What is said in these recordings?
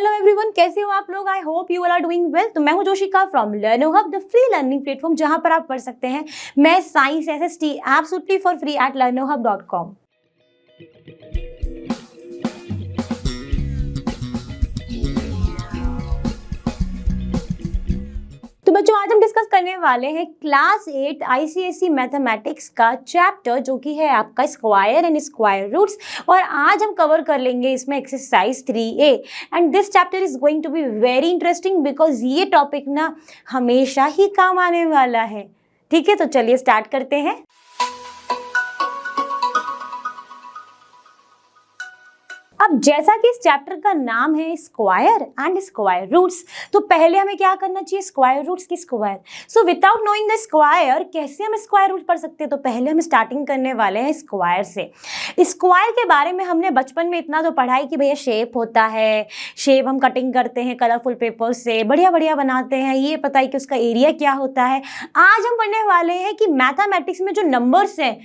Hello everyone, कैसे हो आप लोग? I hope you all are doing well. तो मैं हूं Joshika from Learno Hub, the free learning platform जहां पर आप पढ़ सकते हैं math, science, SST absolutely for free at learnohub.com। तो बच्चों, आज हम डिस्कस करने वाले हैं क्लास 8 आईसीएसई मैथमेटिक्स का चैप्टर जो कि है आपका स्क्वायर एंड स्क्वायर रूट्स। और आज हम कवर कर लेंगे इसमें exercise 3A and this chapter is going to be very interesting because ये टॉपिक ना हमेशा ही काम आने वाला है। ठीक है, तो चलिए स्टार्ट करते हैं। अब जैसा कि इस चैप्टर का नाम है स्क्वायर एंड स्क्वायर रूट्स, तो पहले हमें क्या करना चाहिए? स्क्वायर रूट्स की square. So without knowing the square कैसे हम स्क्वायर रूट पढ़ सकते हैं? तो पहले हम स्टार्टिंग करने वाले हैं स्क्वायर से। स्क्वायर के बारे में हमने बचपन में इतना तो पढ़ा है कि भैया शेप होता है, शेप हम कटिंग करते हैं कलरफुल पेपर से, बढ़िया बढ़िया बनाते हैं, ये पता है कि उसका एरिया क्या होता है। आज हम पढ़ने वाले हैं कि मैथमेटिक्स में जो नंबर्स हैं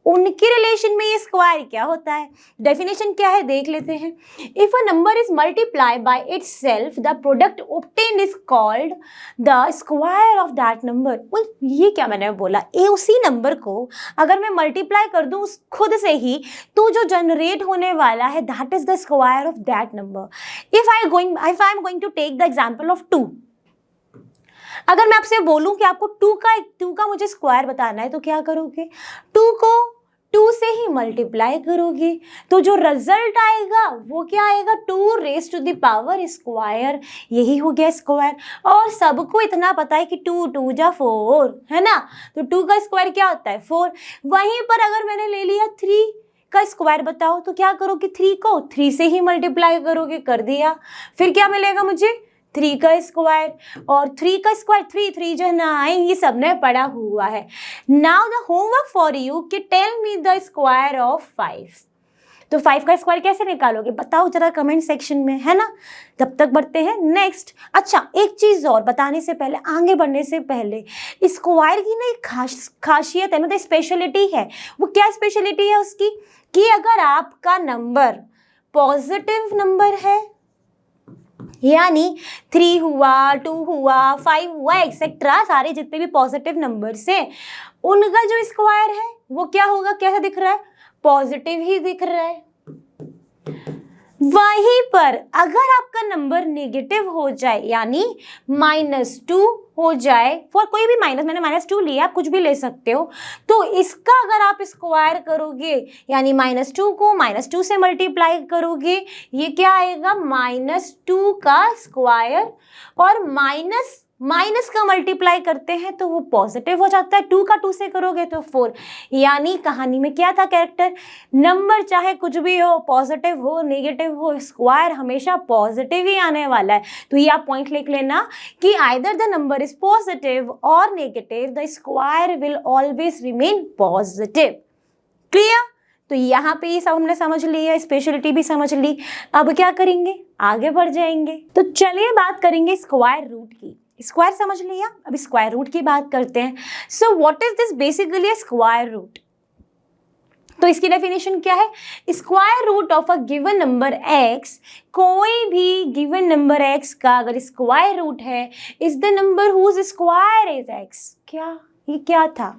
उनके रिलेशन में ये स्क्वायर क्या होता है। डेफिनेशन क्या है देख लेते हैं। If a number is multiply by itself the product obtained is called the square of that number. ये क्या मैंने बोला? उसी नंबर को अगर मैं मल्टीप्लाई कर दूं खुद से ही, तो जो जनरेट होने वाला है that is the square of that number. If I am going to take the example of 2, अगर मैं आपसे बोलूं कि आपको 2 का मुझे स्क्वायर बताना है, तो क्या करोगे? 2 को 2 से ही मल्टीप्लाई करोगे, तो जो रिजल्ट आएगा वो क्या आएगा? 2 raise to the power square. यही हो गया स्क्वायर। और सबको इतना पता है कि 2 2 जा 4 है ना, तो 2 का स्क्वायर क्या होता है? 4। वहीं पर अगर मैंने ले लिया 3 का स्क्वायर बताओ, तो क्या करोगे? 3 को 3 से ही मल्टीप्लाई करोगे, कर दिया। फिर क्या मिलेगा मुझे? 3 का स्क्वायर। और 3 का स्क्वायर 3 3 जो है ना, ये सबने पढ़ा हुआ है। Now the homework for you कि tell me the square of 5। तो 5 का स्क्वायर कैसे निकालोगे बताओ जरा कमेंट सेक्शन में, है ना। तब तक बढ़ते हैं नेक्स्ट। अच्छा, एक चीज और बताने से पहले, आगे बढ़ने से पहले, स्क्वायर की ना एक खासियत है, मतलब स्पेशलिटी है। वो क्या स्पेशलिटी है उसकी? कि अगर आपका नंबर पॉजिटिव नंबर है, यानी 3 हुआ, 2 हुआ, 5 हुआ, एक्सेट्रा, सारे जितने भी पॉजिटिव नंबर्स हैं उनका जो स्क्वायर है वो क्या होगा? कैसा दिख रहा है? पॉजिटिव ही दिख रहा है। वहीं पर अगर आपका नंबर नेगेटिव हो जाए, यानी -2 हो जाए, फॉर कोई भी माइनस, मैंने -2 लिया, आप कुछ भी ले सकते हो, तो इसका अगर आप स्क्वायर करोगे, यानी -2 को -2 से मल्टीप्लाई करोगे, ये क्या आएगा? -2 का स्क्वायर। और माइनस का मल्टीप्लाई करते हैं तो वो पॉजिटिव हो जाता है। 2 का 2 से करोगे तो 4। यानी कहानी में क्या था कैरेक्टर? नंबर चाहे कुछ भी हो, पॉजिटिव हो, नेगेटिव हो, स्क्वायर हमेशा पॉजिटिव ही आने वाला है। तो ये आप पॉइंट लिख लेना कि either the number is positive और negative, the square will always remain positive. Clear? तो यहाँ पे ये सब हमने समझ लिया, स्पेशलिटी भी समझ ली। अब क्या करेंगे? आगे बढ़ जाएंगे। तो चलिए बात करेंगे स्क्वायर रूट की। स्क्वायर समझ लिया, अब स्क्वायर रूट की बात करते हैं। So what is this? Basically square root. तो इसकी डेफिनेशन क्या है? Square root of a given number x, कोई भी गिवन नंबर x का अगर स्क्वायर रूट है, is the number whose square is x। क्या ये क्या था?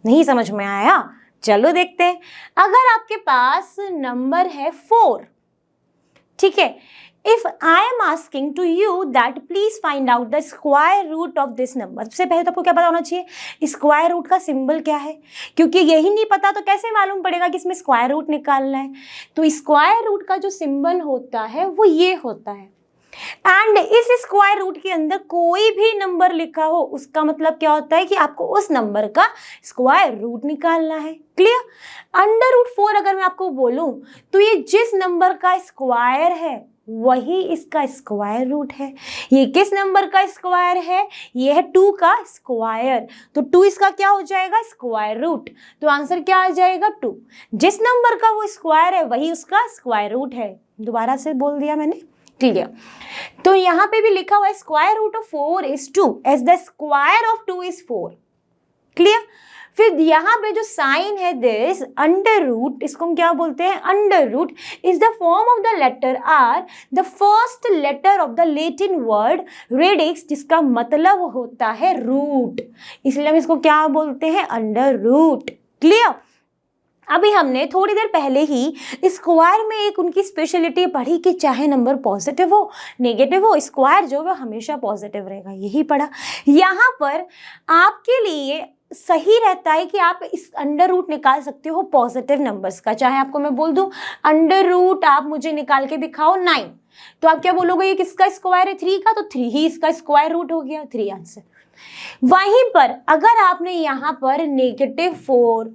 नहीं समझ में आया? चलो देखते हैं। अगर आपके पास नंबर है 4, ठीक है, If I am asking to you that please find out the square root of this number, सबसे पहले तो आपको क्या पता होना चाहिए? स्क्वायर रूट का सिंबल क्या है, क्योंकि यही नहीं पता तो कैसे मालूम पड़ेगा कि इसमें स्क्वायर रूट निकालना है। तो स्क्वायर रूट का जो सिंबल होता है वो ये होता है। एंड इस स्क्वायर रूट के अंदर कोई भी नंबर लिखा हो, उसका मतलब क्या होता है कि आपको उस नंबर का स्क्वायर रूट निकालना है। क्लियर? √4 अगर मैं आपको बोलूं तो ये जिस नंबर का स्क्वायर है वही इसका स्क्वायर रूट है। ये किस नंबर का स्क्वायर है? ये है 2 का स्क्वायर। तो 2 इसका क्या हो जाएगा? Square root. तो आंसर क्या आ जाएगा? 2। जिस नंबर का वो स्क्वायर है वही उसका स्क्वायर रूट है। दोबारा से बोल दिया मैंने, क्लियर? तो यहाँ पे भी लिखा हुआ है square root of 4 is 2 as the square of 2 is 4। Clear? फिर यहाँ पे जो साइन है दिस अंडर रूट, इसको हम क्या बोलते हैं, under root is the form of the letter R, the first letter of the Latin word radix, जिसका मतलब होता है रूट, इसलिए हम इसको क्या बोलते हैं, अंडर रूट। क्लियर। अभी हमने थोड़ी देर पहले ही स्क्वायर में एक उनकी स्पेशलिटी पढ़ी कि चाहे नंबर पॉजिटिव हो नेगेटिव हो, स्क्वायर जो है हमेशा पॉजिटिव रहेगा, यही पढ़ा। यहाँ पर आपके लिए सही रहता है कि आप इस अंडर रूट निकाल सकते हो पॉजिटिव नंबर्स का। चाहे आपको मैं बोल दूं अंडर रूट आप मुझे निकाल के दिखाओ 9, तो आप क्या बोलोगे, ये किसका स्क्वायर है, 3 का, तो 3 ही इसका स्क्वायर रूट हो गया, 3 आंसर। वहीं पर अगर आपने यहाँ पर -4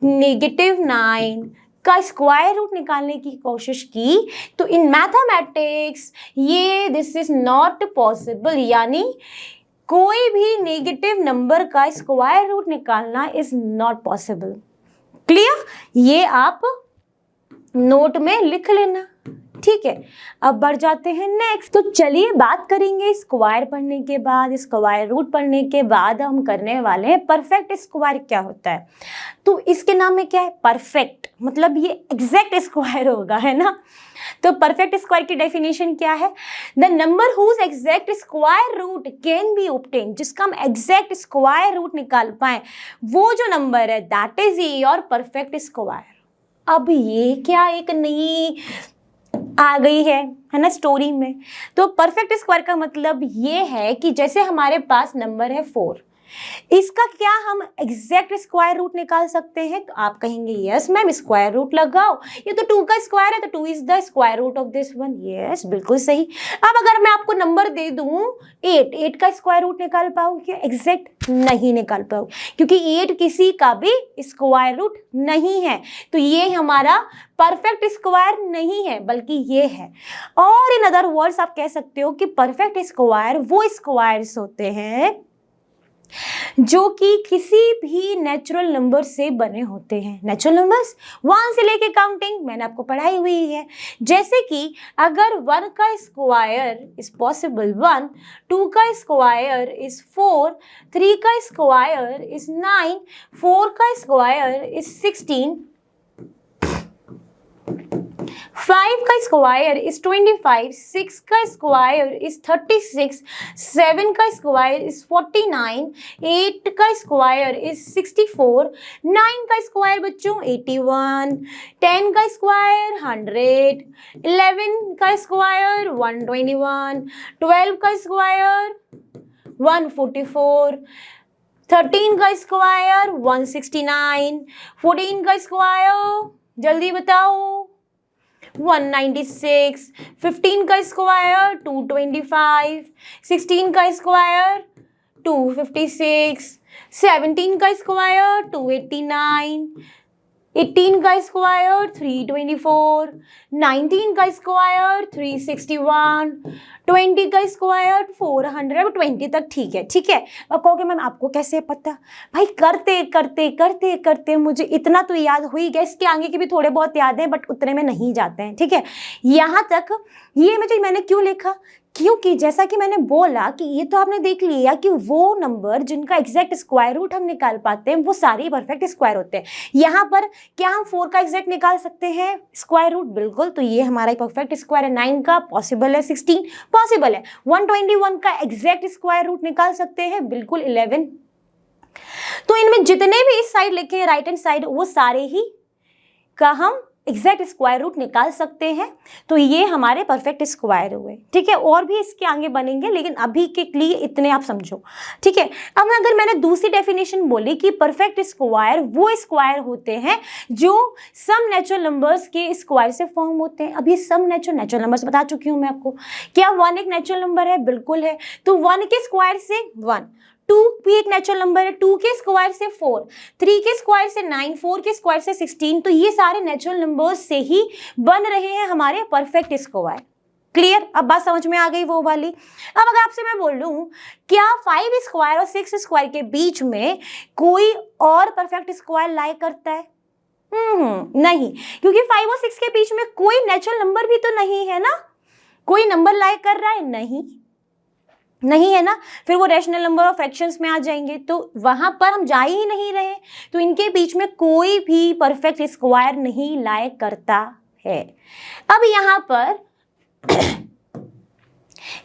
-9 का स्क्वायर रूट निकालने की कोशिश की, तो इन मैथमेटिक्स ये दिस इज नॉट पॉसिबल, यानी कोई भी नेगेटिव नंबर का स्क्वायर रूट निकालना इज नॉट पॉसिबल। क्लियर। ये आप नोट में लिख लेना, ठीक है। अब बढ़ जाते हैं नेक्स्ट। तो चलिए बात करेंगे स्क्वायर पढ़ने के बाद, स्क्वायर रूट पढ़ने के बाद हम करने वाले हैं परफेक्ट स्क्वायर क्या होता है। तो इसके नाम में क्या है, परफेक्ट, मतलब ये एग्जैक्ट स्क्वायर होगा, है ना। तो परफेक्ट स्क्वायर की डेफिनेशन क्या है, the number whose exact square root can be obtain, जिसका हम एग्जैक्ट स्क्वायर रूट निकाल पाए, वो जो नंबर है that is your perfect square. अब ये क्या एक नई आ गई है ना स्टोरी में। तो परफेक्ट स्क्वायर का मतलब ये है कि जैसे हमारे पास नंबर है 4, इसका क्या हम एग्जैक्ट स्क्वायर रूट निकाल सकते हैं, तो आप कहेंगे यस मैम स्क्वायर रूट लगाओ, ये तो 2 का स्क्वायर है, तो 2 is the square root of this one. Yes बिल्कुल सही। अब अगर मैं आपको नंबर दे दूं 8 का स्क्वायर रूट निकाल पाओगे क्या, एग्जैक्ट नहीं निकाल पाओगे, क्योंकि 8 किसी का भी स्क्वायर रूट नहीं है, तो ये हमारा परफेक्ट स्क्वायर नहीं है बल्कि ये है। और इन अदर वर्ड्स आप कह सकते हो कि परफेक्ट स्क्वायर वो स्क्वायर्स होते हैं जो कि किसी भी नेचुरल नंबर से बने होते हैं। नेचुरल नंबर्स 1 से लेके काउंटिंग मैंने आपको पढ़ाई हुई है, जैसे कि अगर 1 का स्क्वायर इज पॉसिबल 1, 2 का स्क्वायर इज 4, 3 का स्क्वायर इज 9, 4 का स्क्वायर इज 16, 5 का स्क्वायर इज 25, 6 का स्क्वायर इज 36, 7 का स्क्वायर इज 49, 8 का स्क्वायर इज 64, 9 का स्क्वायर बच्चों 81, 10 का स्क्वायर 100, 11 का स्क्वायर 121, 12 का स्क्वायर 144, 13 का स्क्वायर 169, 14 का स्क्वायर जल्दी बताओ 196, 15 का स्क्वायर 225, 16 का स्क्वायर 256, 17 का स्क्वायर 289, 18 का स्क्वायर 324, 19 का स्क्वायर 361, 20 का स्क्वायर 400, 20 तक ठीक है, ठीक है। अब कहोगे मैम आपको कैसे पता, भाई करते करते करते करते मुझे इतना तो याद हो ही गया, इसके आगे के भी थोड़े बहुत याद है बट उतने में नहीं जाते हैं, ठीक है। यहाँ तक ये मैंने क्यों लिखा, क्योंकि जैसा कि मैंने बोला कि ये तो आपने देख लिया कि वो नंबर जिनका एग्जैक्ट स्क्वायर रूट हम निकाल पाते हैं वो सारे परफेक्ट स्क्वायर होते हैं। यहाँ पर क्या हम 4 का एग्जैक्ट निकाल सकते हैं स्क्वायर रूट, बिल्कुल, तो ये हमारा परफेक्ट स्क्वायर है। 9 का पॉसिबल है, 16 पॉसिबल है, 121 का एग्जैक्ट स्क्वायर रूट निकाल सकते हैं, बिल्कुल 11। तो इनमें जितने भी इस साइड लिखे हैं राइट हैंड साइड वो सारे ही का हम एग्जैक्ट स्क्वायर रूट निकाल सकते हैं, तो ये हमारे परफेक्ट स्क्वायर हुए, ठीक है। और भी इसके आगे बनेंगे लेकिन अभी के लिए इतने आप समझो, ठीक है। अब अगर मैंने दूसरी डेफिनेशन बोली कि परफेक्ट स्क्वायर वो स्क्वायर होते हैं जो सम नेचुरल नंबर्स के स्क्वायर से फॉर्म होते हैं। अब ये सम नेचुरल नंबर्स बता चुकी हूँ मैं आपको। क्या 1 एक नेचुरल नंबर है, बिल्कुल है, तो 1 के स्क्वायर से 1, 2 भी एक नेचुरल नंबर है, 2 के स्क्वायर से 4, 3 के स्क्वायर से 9, 4 के स्क्वायर से 16, तो ये सारे नेचुरल नंबर्स से ही बन रहे हैं हमारे परफेक्ट स्क्वायर। क्लियर, अब बात समझ में आ गई वो वाली। अब अगर आपसे मैं बोल लूं क्या 5 स्क्वायर और 6 स्क्वायर के बीच में कोई और परफेक्ट स्क्वायर लाई करता है, नहीं, क्योंकि 5 और 6 के बीच में कोई नेचुरल नंबर भी तो नहीं है ना, कोई नंबर लाई कर रहा है नहीं, नहीं है ना, फिर वो रैशनल नंबर और फ्रैक्शंस में आ जाएंगे, तो वहां पर हम जा ही नहीं रहे, तो इनके बीच में कोई भी परफेक्ट स्क्वायर नहीं लाया करता है। अब यहाँ पर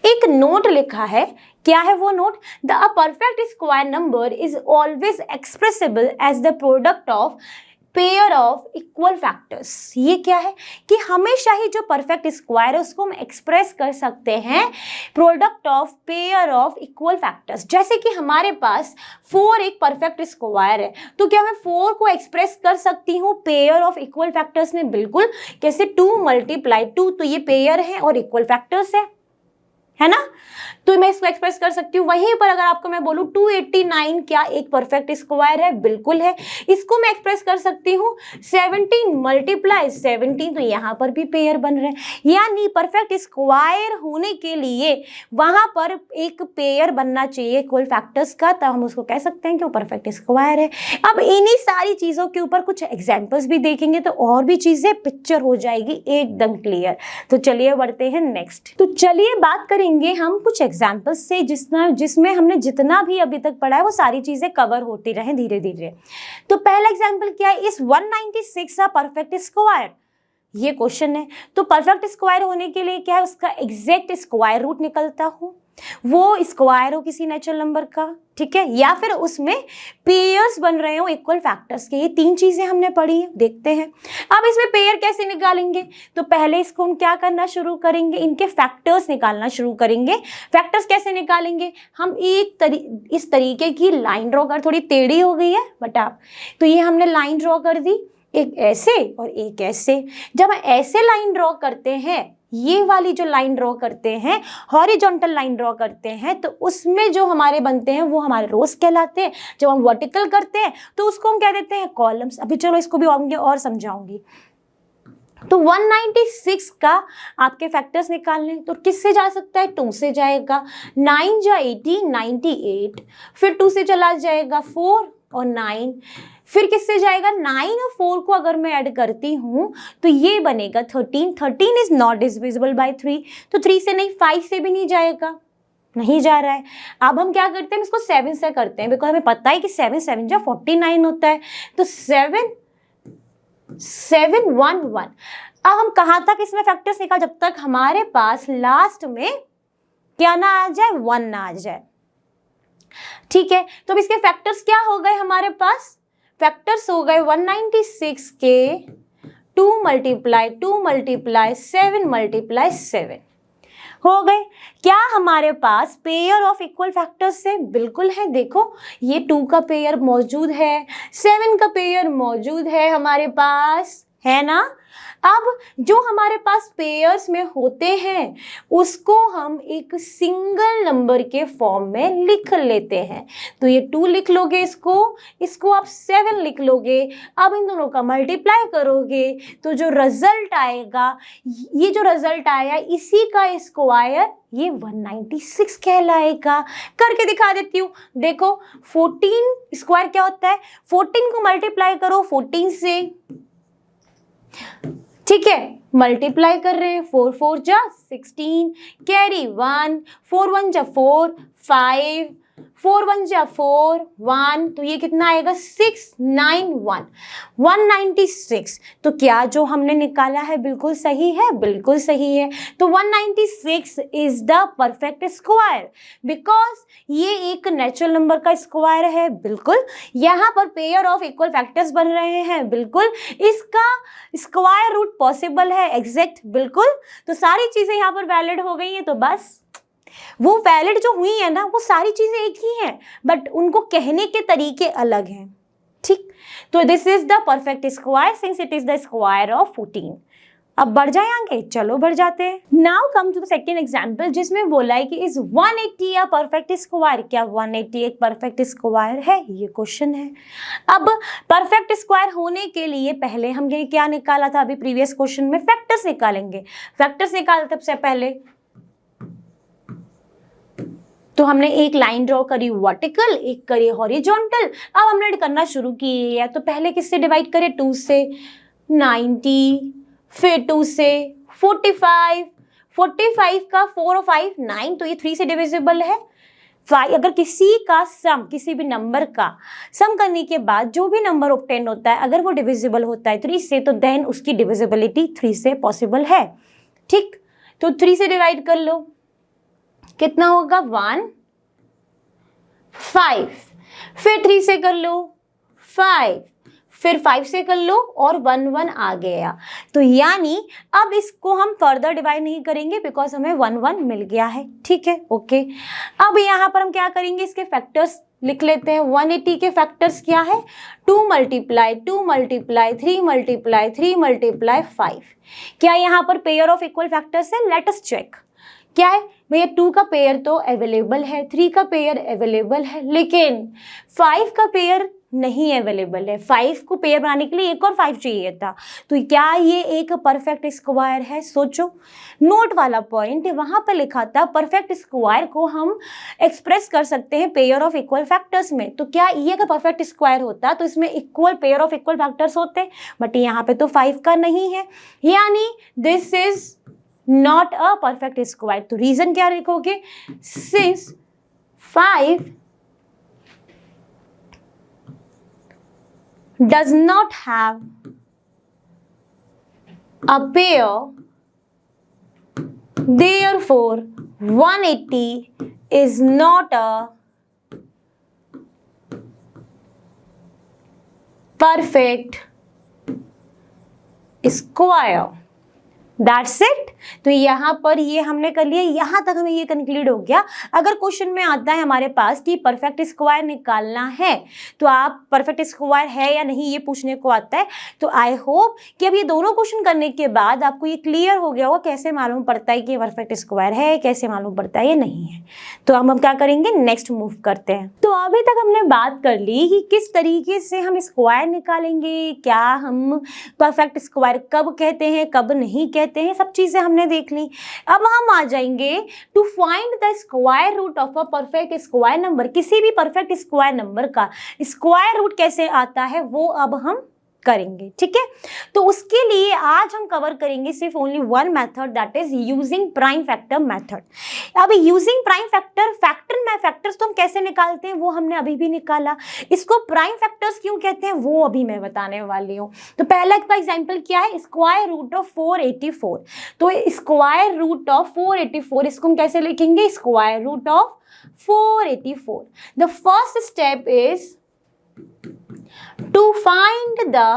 एक नोट लिखा है, क्या है वो note? The perfect square number is always expressible as the product of pair of equal factors. ये क्या है कि हमेशा ही जो परफेक्ट स्क्वायर है उसको हम एक्सप्रेस कर सकते हैं product of pair of equal factors. जैसे कि हमारे पास 4 एक परफेक्ट स्क्वायर है, तो क्या मैं 4 को एक्सप्रेस कर सकती हूँ पेयर ऑफ इक्वल फैक्टर्स में? बिल्कुल। कैसे? 2 × 2, तो ये पेयर है और इक्वल फैक्टर्स है ना, तो मैं इसको एक्सप्रेस कर सकती हूँ। वहीं पर अगर आपको मैं बोलूँ 289 क्या एक परफेक्ट स्क्वायर है? बिल्कुल है। इसको मैं एक्सप्रेस कर सकती हूँ 17 × 17, तो यहाँ पर भी पेयर बन रहे हैं। यानी परफेक्ट स्क्वायर होने के लिए वहां पर एक पेयर बनना चाहिए इक्वल फैक्टर्स का, तब हम उसको कह सकते हैं कि वो परफेक्ट स्क्वायर है। अब इन्हीं सारी चीजों के ऊपर कुछ एग्जाम्पल्स भी देखेंगे तो और भी चीजें पिक्चर हो जाएगी एकदम क्लियर। तो चलिए बढ़ते हैं नेक्स्ट। तो चलिए बात करेंगे हम कुछ एग्जाम्पल्स से जिसमें हमने जितना भी अभी तक पढ़ा है वो सारी चीजें कवर होती रहे धीरे धीरे। तो पहला एग्जाम्पल क्या है? इस 196 अ परफेक्ट स्क्वायर, ये क्वेश्चन है। तो परफेक्ट स्क्वायर होने के लिए क्या है? उसका एग्जैक्ट स्क्वायर रूट निकलता हो, वो स्क्वायर हो किसी नेचुरल नंबर का, ठीक है, या फिर उसमें पेयर्स बन रहे हो इक्वल फैक्टर्स के। ये 3 चीजें हमने पढ़ी है, देखते हैं अब इसमें पेयर कैसे निकालेंगे। तो पहले इसको हम क्या करना शुरू करेंगे? इनके फैक्टर्स निकालना शुरू करेंगे। फैक्टर्स कैसे निकालेंगे? हम इस तरीके की लाइन ड्रॉ कर, थोड़ी टेढ़ी हो गई है बट आप, तो ये हमने लाइन ड्रॉ कर दी, एक ऐसे और एक ऐसे। जब हम ऐसे लाइन ड्रॉ करते हैं, ये वाली जो लाइन ड्रॉ करते हैं, हॉरिजॉन्टल लाइन ड्रॉ करते हैं, तो उसमें जो हमारे बनते हैं वो हमारे रोज कहलाते हैं। जब हम वर्टिकल करते हैं तो उसको हम कह देते हैं कॉलम्स। अभी चलो इसको भी आगे और समझाऊंगी। तो 196 का आपके फैक्टर्स निकालने, तो किससे जा सकता है? 2 से जाएगा। 9 × 18 98, फिर 2 से चला जाएगा 4 और 9, फिर किससे जाएगा? 9 और 4 को अगर मैं ऐड करती हूँ तो ये बनेगा 13। 13 इज नॉट डिविजिबल बाय 3, तो 3 से नहीं, 5 से भी नहीं जाएगा, नहीं जा रहा है। अब हम क्या करते हैं? इसको 7 से करते हैं, बिकॉज हमें पता है कि 7 7 जा 49 होता है। तो 7 7 1 1। अब हम कहाँ तक इसमें फैक्टर्स निकाल? जब तक हमारे पास लास्ट में क्या ना आ जाए? 1 ना आ जाए, ठीक है। तो अब इसके फैक्टर्स क्या हो गए हमारे पास? फैक्टर्स हो गए 196 के 2 × 2 × 7 × 7 हो गए। क्या हमारे पास पेयर ऑफ इक्वल फैक्टर्स है? बिल्कुल है। देखो ये 2 का पेयर मौजूद है, 7 का पेयर मौजूद है हमारे पास, है ना। अब जो हमारे पास पेयर्स में होते हैं उसको हम एक सिंगल नंबर के फॉर्म में लिख लेते हैं। तो ये 2 लिख लोगे, इसको आप 7 लिख लोगे। अब इन दोनों का मल्टीप्लाई करोगे तो जो रिजल्ट आएगा, ये जो रिजल्ट आया इसी का स्क्वायर, ये 196 कहलाएगा। करके दिखा देती हूँ। देखो 14 स्क्वायर क्या होता है? 14 को मल्टीप्लाई करो 14 से, ठीक है, मल्टीप्लाई कर रहे हैं। 4 4 जा 16, कैरी 1, 4 1 जा 4, 5, 4 1 जा 4, 1, तो ये कितना आएगा? 6 9 1 196। तो क्या जो हमने निकाला है बिल्कुल सही है? बिल्कुल सही है। तो 196 is the perfect square, because ये एक नेचुरल नंबर का स्क्वायर है। बिल्कुल। यहाँ पर पेयर ऑफ इक्वल फैक्टर्स बन रहे हैं, बिल्कुल। इसका स्क्वायर रूट पॉसिबल है, एग्जैक्ट, बिल्कुल। तो सारी चीजें यहाँ पर वैलिड हो गई हैं। तो बस वो वैलिड जो हुई है ना, वो सारी चीजें एक ही हैं, बट उनको कहने के तरीके अलग हैं, ठीक। तो this is the perfect square since it is the square of 14। अब बढ़ जाए आगे, चलो बढ़ जाते हैं। Now come to the second example, जिसमें बोला है कि इज 180 अ परफेक्ट स्क्वायर। क्या 180 एक परफेक्ट स्क्वायर है? ये क्वेश्चन है। अब परफेक्ट स्क्वायर होने के लिए पहले हमने क्या निकाला था अभी प्रीवियस क्वेश्चन में? फैक्टर्स निकालेंगे। फैक्टर्स निकालते सबसे पहले तो हमने एक लाइन ड्रॉ करी वर्टिकल, एक करी हॉरिजॉन्टल। अब हमने करना शुरू किया, तो पहले किससे डिवाइड करें? 2 से 90, फिर 2 से 45, 45 का 4 और 5 9, तो ये 3 से डिविजिबल है। अगर किसी का सम, किसी भी नंबर का सम करने के बाद जो भी नंबर ऑब्टेन होता है अगर वो डिविजिबल होता है 3 से, तो देन उसकी डिविजिबिलिटी 3 से पॉसिबल है। ठीक, तो 3 से डिवाइड कर लो, कितना होगा 1 5, फिर 3 से कर लो 5, फिर 5 से कर लो और 1 1 आ गया। तो यानी अब इसको हम फर्दर डिवाइड नहीं करेंगे बिकॉज हमें 1 1 मिल गया है। ठीक है, ओके। अब यहाँ पर हम क्या करेंगे, इसके फैक्टर्स लिख लेते हैं। 180 के फैक्टर्स क्या है, 2 मल्टीप्लाई 2 मल्टीप्लाई 3 मल्टीप्लाई 3 मल्टीप्लाई 5। क्या यहाँ पर पेयर ऑफ इक्वल फैक्टर्स है? Let us check. क्या है भैया, 2 का पेयर तो अवेलेबल है, 3 का पेयर अवेलेबल है, लेकिन 5 का पेयर नहीं अवेलेबल है। 5 को पेयर बनाने के लिए एक और 5 चाहिए था। तो क्या ये एक परफेक्ट स्क्वायर है? सोचो, नोट वाला पॉइंट वहां पर लिखा था परफेक्ट स्क्वायर को हम एक्सप्रेस कर सकते हैं पेयर ऑफ इक्वल फैक्टर्स में। तो क्या ये अगर परफेक्ट स्क्वायर होता तो इसमें equal pair of equal factors होते, बट यहाँ पे तो 5 का नहीं है, यानी this is not a perfect square. तो रीजन क्या लिखोगे, since 5 does not have a pair, therefore 180 is not a perfect square. That's it। तो यहाँ पर ये हमने कर लिया, यहाँ तक हमें ये कंक्लूड हो गया। अगर क्वेश्चन में आता है हमारे पास कि परफेक्ट स्क्वायर निकालना है, तो आप परफेक्ट स्क्वायर है या नहीं ये पूछने को आता है, तो आई होप कि अब ये दोनों क्वेश्चन करने के बाद आपको ये क्लियर हो गया होगा कैसे मालूम पड़ता है कि परफेक्ट स्क्वायर है, कैसे मालूम पड़ता है ये नहीं है। तो अब हम क्या करेंगे, नेक्स्ट मूव करते हैं। तो अभी तक हमने बात कर ली कि किस तरीके से हम स्क्वायर निकालेंगे, क्या हम परफेक्ट स्क्वायर कब कहते हैं कब नहीं कहते हैं, सब चीजें हमने देख ली। अब हम आ जाएंगे to find the square root of a perfect square number. किसी भी परफेक्ट स्क्वायर नंबर का स्क्वायर रूट कैसे आता है वो अब हम करेंगे। ठीक है, तो उसके लिए आज हम कवर करेंगे सिर्फ only one method, that is using prime factor method. अब यूजिंग प्राइम फैक्टर, फैक्टर्स तो हम कैसे निकालते हैं वो हमने अभी भी निकाला। इसको प्राइम फैक्टर्स क्यों कहते हैं वो अभी मैं बताने वाली हूँ। तो पहला का एग्जांपल क्या है, स्क्वायर रूट ऑफ 484। तो स्क्वायर रूट ऑफ 484 इसको हम कैसे लिखेंगे, square root of 484। The first step is to find the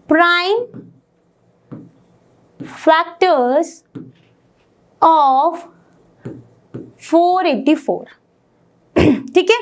prime factors of 484। ठीक है,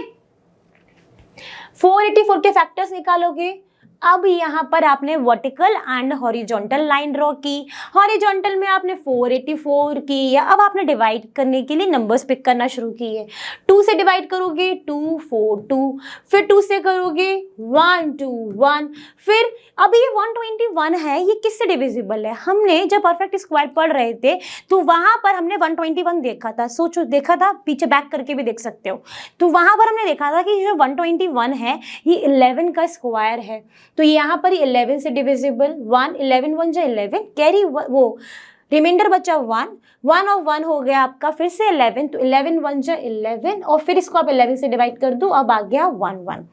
484 के फैक्टर्स निकालोगे। अब यहाँ पर आपने vertical and horizontal line draw की। हॉरिजॉन्टल में आपने 484 की, या अब आपने डिवाइड करने के लिए नंबर्स पिक करना शुरू किए। 2 से डिवाइड करोगे 2 4 2, फिर 2 से करोगे 1 2 1, फिर अब ये 121 है, ये किससे डिविजिबल है? हमने जब परफेक्ट स्क्वायर पढ़ रहे थे तो वहां पर हमने 121 देखा था। सोचो, देखा था, पीछे बैक करके भी देख सकते हो। तो वहां पर हमने देखा था कि जो 121 है ये 11 का स्क्वायर है। तो यहाँ पर 11 से डिविजिबल 1, 11 1 जा 11, कैरी वो रिमाइंडर बचा 1, 1 और 1 हो गया आपका फिर से 11, तो 11 1 जा 11 और फिर इसको आप 11 से डिवाइड कर दो, अब आ गया 1 1।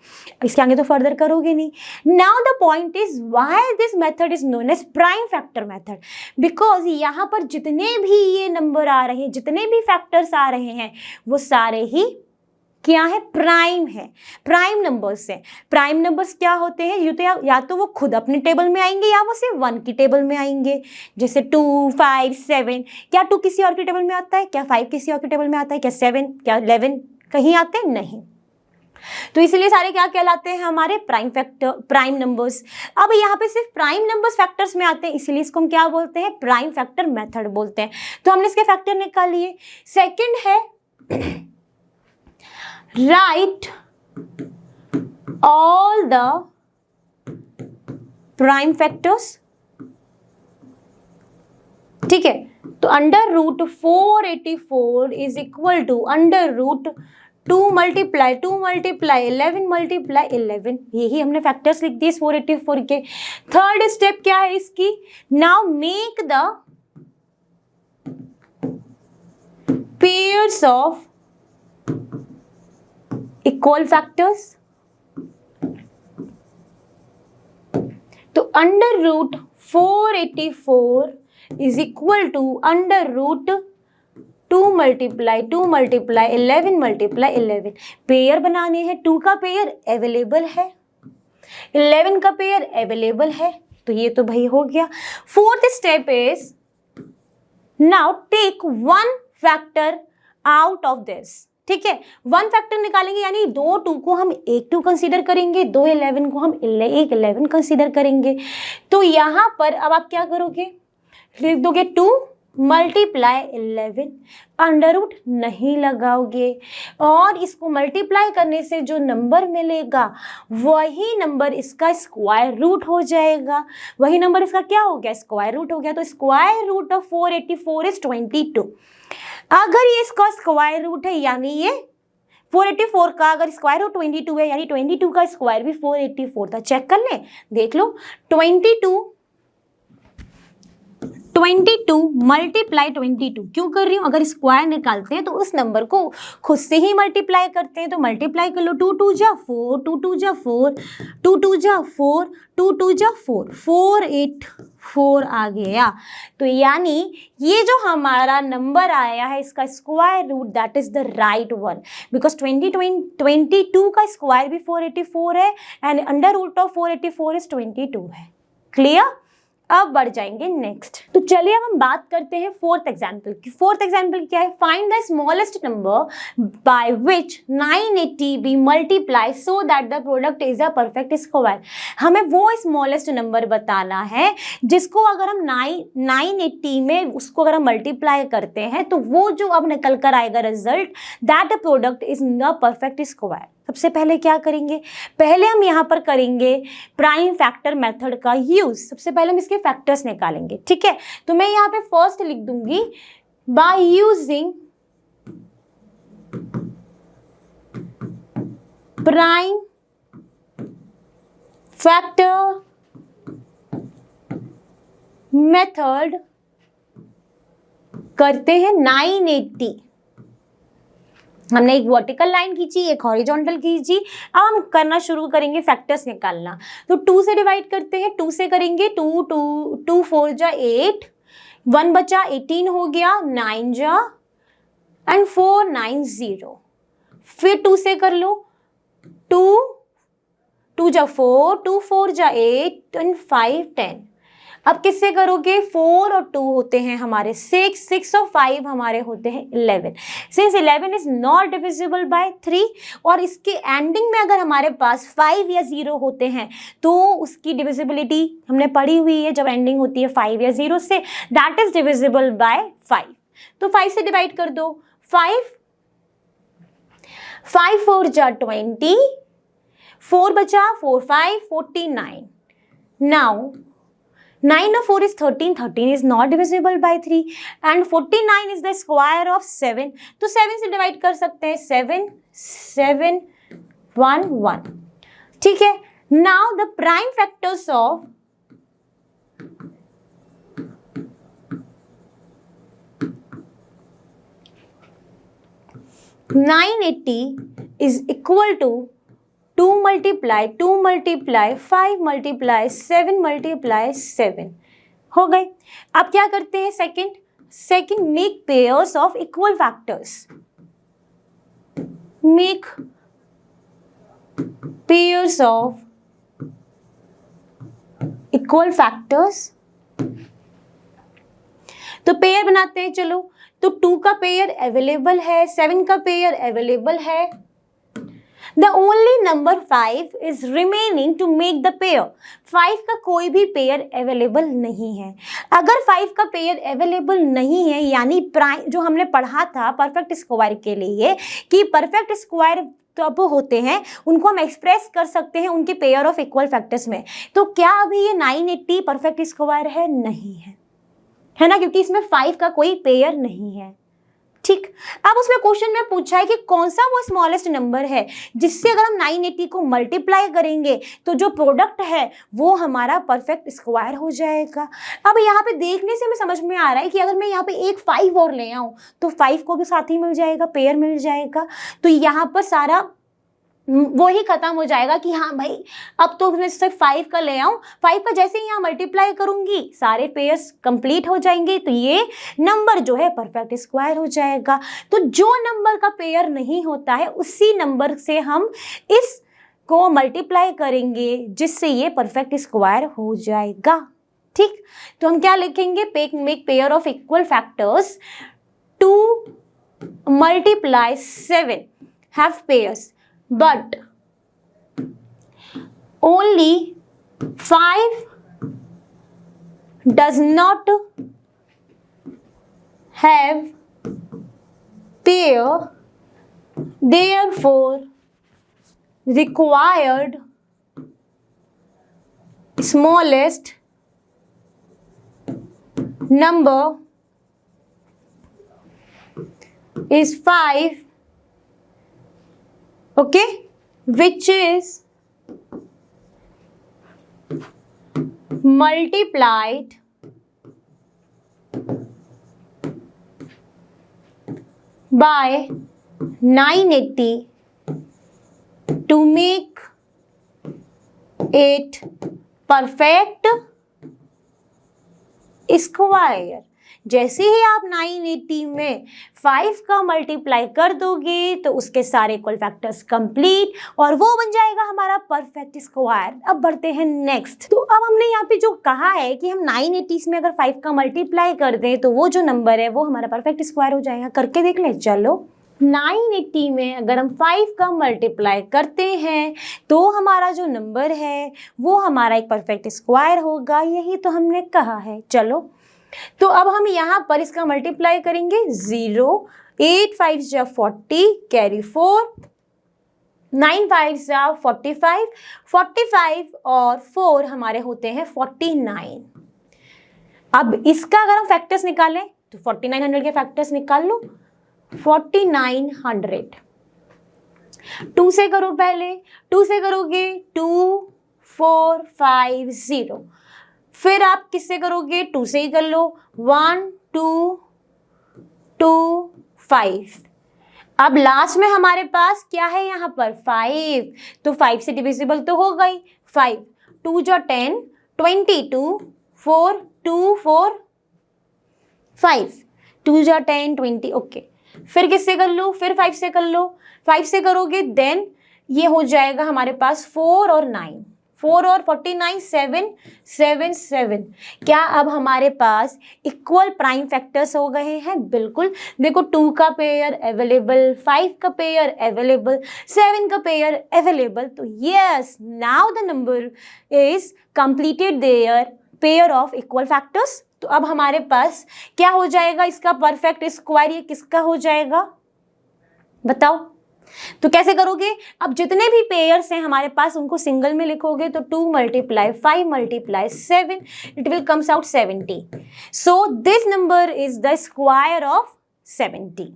इसके आगे तो फर्दर करोगे नहीं। Now the point is why this method is known as prime factor method, because यहाँ पर जितने भी ये नंबर आ रहे हैं, जितने भी फैक्टर्स आ रहे हैं वो सारे ही क्या है, प्राइम है, प्राइम नंबर्स है। प्राइम नंबर्स क्या होते हैं, या तो वो खुद अपने टेबल में आएंगे या वो सिर्फ 1 की टेबल में आएंगे। जैसे 2 5 7, क्या 2 किसी और की टेबल में आता है, क्या 5 किसी और की टेबल में आता है, क्या 7 क्या 11 कहीं आते हैं, नहीं। तो इसलिए सारे क्या कहलाते हैं, हमारे प्राइम फैक्टर, प्राइम नंबर्स। अब यहाँ पे सिर्फ प्राइम नंबर्स फैक्टर्स में आते हैं, इसलिए इसको हम क्या बोलते हैं, प्राइम फैक्टर मेथड बोलते हैं। तो हमने इसके फैक्टर निकाल लिए। सेकेंड है write all the prime factors। ठीक है, तो under root 484 is equal to under root 2 multiply 11 multiply 11, यही हमने फैक्टर्स लिख दिए 484 के। थर्ड स्टेप क्या है इसकी, now make the pairs of equal factors. तो under root 484 is equal to under root 2 multiply 11 multiply 11। Pair बनाने हैं, 2 का पेयर अवेलेबल है, 11 का पेयर अवेलेबल है, तो ये तो भाई हो गया। Fourth step is now take 1 factor out of this. ठीक है, 1 फैक्टर निकालेंगे, यानी 2 2 को हम एक 2 कंसीडर करेंगे, 2 11 को हम एक 11 कंसीडर करेंगे। तो यहाँ पर अब आप क्या करोगे, लिख दोगे 2 मल्टीप्लाई 11, अंडर रूट नहीं लगाओगे, और इसको मल्टीप्लाई करने से जो नंबर मिलेगा वही नंबर इसका स्क्वायर रूट हो जाएगा। वही नंबर इसका क्या हो गया, स्क्वायर रूट हो गया। तो स्क्वायर रूट ऑफ 484 इज 22। अगर ये इसका स्क्वायर रूट है, यानी ये 484 का अगर स्क्वायर रूट 22 है, यानी 22 का स्क्वायर भी 484 था। चेक कर लें, देख लो, 22 मल्टीप्लाई 22 क्यों कर रही हूँ, अगर स्क्वायर निकालते हैं तो उस नंबर को खुद से ही मल्टीप्लाई करते हैं। तो मल्टीप्लाई कर लो, 2 2 जा 4, 2 2 जा 4, 2 2 जा 4, 2 2 जा 4, 484 आ गया। तो यानी ये जो हमारा नंबर आया है इसका square root that is the right one, because 22 का स्क्वायर भी 484 है and under root of 484 is 22 है। क्लियर? अब बढ़ जाएंगे नेक्स्ट। तो चलिए अब हम बात करते हैं फोर्थ एग्जाम्पल की। फोर्थ एग्जाम्पल क्या है, find the smallest number by which 980 be multiply so that the product is a perfect square. हमें वो स्मॉलेस्ट नंबर बताना है जिसको अगर हम 980 में उसको अगर हम मल्टीप्लाई करते हैं तो वो जो अब निकल कर आएगा result, that the product is the perfect square. सबसे पहले क्या करेंगे, पहले हम यहाँ पर करेंगे प्राइम फैक्टर मेथड का यूज। सबसे पहले हम इसके फैक्टर्स निकालेंगे। ठीक है, तो मैं यहाँ पे फर्स्ट लिख दूंगी by using prime factor method करते हैं 980। हमने एक वर्टिकल लाइन खींची, एक हॉरिजॉन्टल खींची। अब हम करना शुरू करेंगे फैक्टर्स निकालना। तो 2 से डिवाइड करते हैं, 2 से करेंगे, 2 4 जा 8, 1 बचा 18 हो गया, 9 जा एंड 4 9 0। फिर 2 से कर लो, 2 जा 4, 2 4 जा 8 एंड 5 10। अब किससे करोगे, 4 और 2 होते हैं हमारे 6, 6 और 5 हमारे होते हैं 11। Since 11 is not divisible by 3 और इसके एंडिंग में अगर हमारे पास 5 या 0 होते हैं तो उसकी डिविजिबिलिटी हमने पढ़ी हुई है, जब एंडिंग होती है 5 या 0 से, दैट इज डिविजिबल बाय 5। तो 5 से डिवाइड कर दो, 5 4 जा 20, 4 बचा 4 5 49। नाउ 9 और 4 is 13, 13 is not divisible by 3 and 49 is the square of 7। तो 7 से डिवाइड कर सकते हैं, 7 7 1 1। ठीक है, now the prime factors of 980 is equal to 2 multiply 5 multiply 7 multiply 7 हो गए। अब क्या करते हैं, second make pairs of equal factors. Make pairs of equal factors. तो पेयर बनाते हैं, चलो। तो 2 का पेयर अवेलेबल है, 7 का पेयर अवेलेबल है। The only number 5 is remaining to make the pair। 5 का कोई भी पेयर अवेलेबल नहीं है। अगर 5 का पेयर अवेलेबल नहीं है, यानी प्राइम जो हमने पढ़ा था परफेक्ट स्क्वायर के लिए कि परफेक्ट स्क्वायर तब होते हैं, उनको हम एक्सप्रेस कर सकते हैं उनके पेयर ऑफ इक्वल फैक्टर्स में। तो क्या अभी ये 980 परफेक्ट स्क्वायर है? नहीं है, है ना, क्योंकि इसमें 5 का कोई पेयर नहीं है। ठीक। अब उसमें क्वेश्चन में पूछा है कि कौन सा वो स्मॉलेस्ट नंबर है जिससे अगर हम 980 को मल्टीप्लाई करेंगे तो जो प्रोडक्ट है वो हमारा परफेक्ट स्क्वायर हो जाएगा। अब यहाँ पे देखने से हमें समझ में आ रहा है कि अगर मैं यहाँ पे एक 5 और ले आऊँ तो 5 को भी साथ ही मिल जाएगा, पेयर मिल जाएगा। तो यहाँ पर सारा वो ही खत्म हो जाएगा कि हाँ भाई अब तो मैं सिर्फ 5 का ले आऊं, 5 का जैसे ही यहाँ मल्टीप्लाई करूंगी सारे पेयर्स कंप्लीट हो जाएंगे, तो ये नंबर जो है परफेक्ट स्क्वायर हो जाएगा। तो जो नंबर का पेयर नहीं होता है उसी नंबर से हम इस को मल्टीप्लाई करेंगे जिससे ये परफेक्ट स्क्वायर हो जाएगा। ठीक, तो हम क्या लिखेंगे, make pair of equal factors 2 multiply 7 have pairs but only 5 does not have pair, therefore required smallest number is 5, okay, which is multiplied by 980 to make it perfect square. जैसे ही आप 980 में 5 का मल्टीप्लाई कर दोगे तो उसके सारे इक्वल फैक्टर्स कंप्लीट और वो बन जाएगा हमारा परफेक्ट स्क्वायर। अब बढ़ते हैं नेक्स्ट। तो अब हमने यहाँ पे जो कहा है कि हम 980 में अगर 5 का मल्टीप्लाई कर दें तो वो जो नंबर है वो हमारा परफेक्ट स्क्वायर हो जाएगा। करके देख ले, चलो 980 में अगर हम 5 का मल्टीप्लाई करते हैं तो हमारा जो नंबर है वो हमारा एक परफेक्ट स्क्वायर होगा, यही तो हमने कहा है। चलो तो अब हम यहाँ पर इसका मल्टीप्लाई करेंगे 0, 8 5 जा 40, कैरी 4, 9 5 जा 45, 45 और 4 हमारे होते हैं 49। अब इसका अगर हम फैक्टर्स निकालें तो 4900 के फैक्टर्स निकाल लो, 4900 2 से करो, पहले 2 से करोगे 2 4 5 0, फिर आप किससे करोगे, 2 से ही कर लो, 1 2 2 5। अब लास्ट में हमारे पास क्या है यहाँ पर 5, तो 5 से डिविजिबल तो हो गई, 5 2 जो 10 22 4 2 4 5 2 जो 10 20, ओके। फिर किससे कर लो, फिर 5 से कर लो, 5 से करोगे देन ये हो जाएगा हमारे पास 4 और 9, 4 और 49 7 7 7। क्या अब हमारे पास इक्वल प्राइम फैक्टर्स हो गए हैं? बिल्कुल। देखो 2 का पेयर अवेलेबल, 5 का पेयर अवेलेबल, 7 का पेयर अवेलेबल। तो yes, now the number is completed there pair of equal factors. तो अब हमारे पास क्या हो जाएगा, इसका परफेक्ट स्क्वायर ये किसका हो जाएगा बताओ। तो कैसे करोगे, अब जितने भी पेयर्स हैं हमारे पास उनको सिंगल में लिखोगे तो 2 × 5 × 7 it will comes out 70। So this number is the square of 70।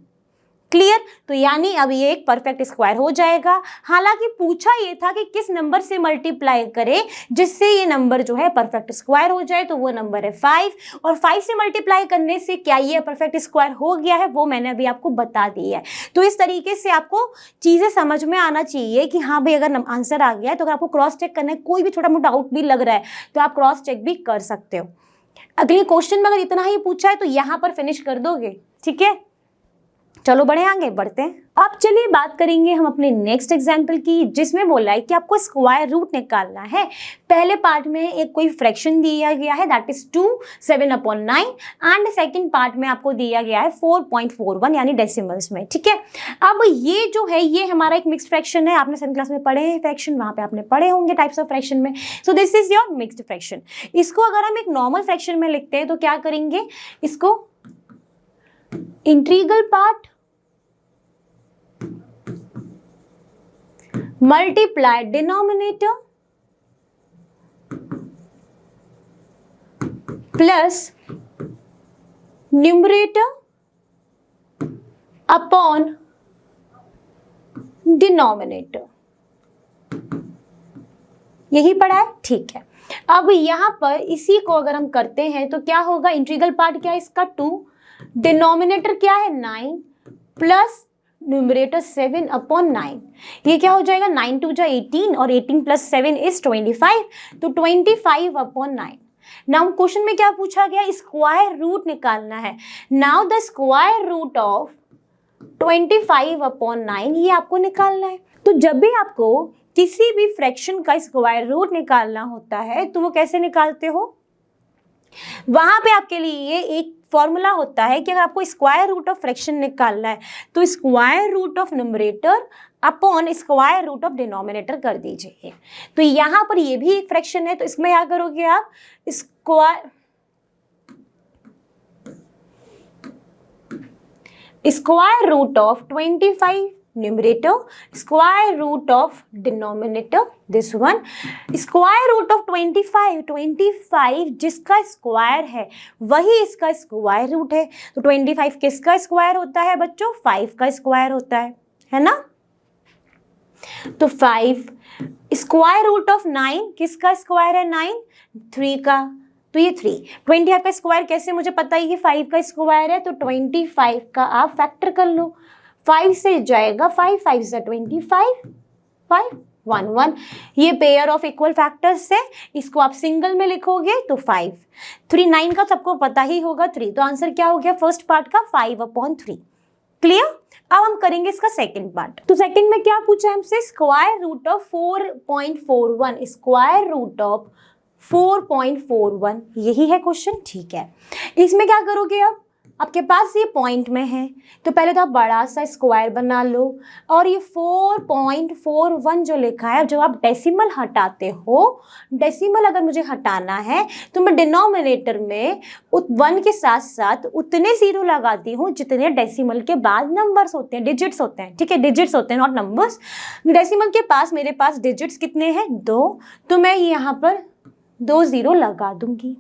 Clear? तो यानी अब ये एक परफेक्ट स्क्वायर हो जाएगा। हालांकि पूछा ये था कि किस नंबर से मल्टीप्लाई करें जिससे ये नंबर जो है परफेक्ट स्क्वायर हो जाए, तो वो नंबर है 5। और 5 से मल्टीप्लाई करने से क्या ये परफेक्ट स्क्वायर हो गया है वो मैंने अभी आपको बता दिया है। तो इस तरीके से आपको चीज़ें समझ में आना चाहिए कि हाँ भाई अगर आंसर आ गया है तो अगर आपको क्रॉस चेक करना है, कोई भी छोटा मोटा डाउट भी लग रहा है तो आप क्रॉस चेक भी कर सकते हो। अगले क्वेश्चन में अगर इतना ही पूछा है तो यहाँ पर फिनिश कर दोगे, ठीक है। चलो बढ़े आगे बढ़ते हैं। अब चलिए बात करेंगे हम अपने नेक्स्ट एग्जाम्पल की, जिसमें बोला है कि आपको स्क्वायर रूट निकालना है। पहले पार्ट में एक कोई फ्रैक्शन दिया गया है that is 2 7/9 and second part में आपको दिया गया है 4.41 यानी डेसिमल्स में, ठीक है। अब ये जो है ये हमारा एक मिक्स्ड फ्रैक्शन है। आपने 7th क्लास में पढ़े हैं फ्रैक्शन, वहां पे आपने पढ़े होंगे टाइप्स ऑफ फ्रैक्शन में। So this is your mixed fraction. इसको अगर हम एक नॉर्मल फ्रैक्शन में लिखते हैं तो क्या करेंगे, इसको integral part multiply denominator plus numerator upon denominator, यही पढ़ा है, ठीक है। अब यहाँ पर इसी को अगर हम करते हैं तो क्या होगा, इंटीग्रल पार्ट क्या है इसका 2, डिनोमिनेटर क्या है 9 प्लस न्यूमरेटर 7 अपॉन 9, ये क्या हो जाएगा 9 2 जा 18 और 18 प्लस 7 इज 25, तो 25 अपॉन 9। नाउ क्वेश्चन में क्या पूछा गया, स्क्वायर रूट निकालना है। Now the square root of 25 upon 9 ये आपको निकालना है। तो जब भी आपको किसी भी फ्रैक्शन का स्क्वायर रूट निकालना होता है तो वो कैसे निकालते हो, वहां पे आपके लिए एक फॉर्मूला होता है कि अगर आपको स्क्वायर रूट ऑफ फ्रैक्शन निकालना है तो square root of numerator upon square root of denominator कर दीजिए। तो यहाँ पर ये भी एक फ्रैक्शन है, तो इसमें क्या करोगे आप, square root of 25 numerator, square root of denominator this one, square root of 25 जिसका स्क्वायर है वही इसका स्क्वायर रूट है। तो 25 किसका स्क्वायर होता है बच्चों, 5 का स्क्वायर होता है ना। तो 5 स्क्वायर रूट ऑफ 9 किसका स्क्वायर है, 9 3 का, तो ये 3। 25 का स्क्वायर कैसे मुझे पता है कि 5 का स्क्वायर है, तो 25 का आप फैक्टर कर लो, 5 से जाएगा 5 5 से 25 5 1 1, ये पेयर ऑफ इक्वल फैक्टर्स है, इसको आप सिंगल में लिखोगे तो 5 3 9 का सबको पता ही होगा 3, तो आंसर क्या हो गया फर्स्ट पार्ट का 5 अपॉन 3। क्लियर। अब हम करेंगे इसका सेकंड पार्ट। तो सेकंड में क्या पूछा है हमसे, square root of 4.41, square root of 4.41, यही है क्वेश्चन, ठीक है। इसमें क्या करोगे, अब आपके पास ये पॉइंट में है तो पहले तो आप बड़ा सा स्क्वायर बना लो, और ये 4.41 जो लिखा है, जब आप डेसिमल हटाते हो, डेसिमल अगर मुझे हटाना है तो मैं डिनोमिनेटर में 1 के साथ साथ उतने जीरो लगाती हूँ जितने डेसिमल के बाद नंबर्स होते हैं, डिजिट्स होते हैं, ठीक है, डिजिट्स होते हैं नॉट नंबर्स। डेसिमल के पास मेरे पास डिजिट्स कितने हैं, 2, तो मैं यहाँ पर 2 जीरो लगा दूंगी।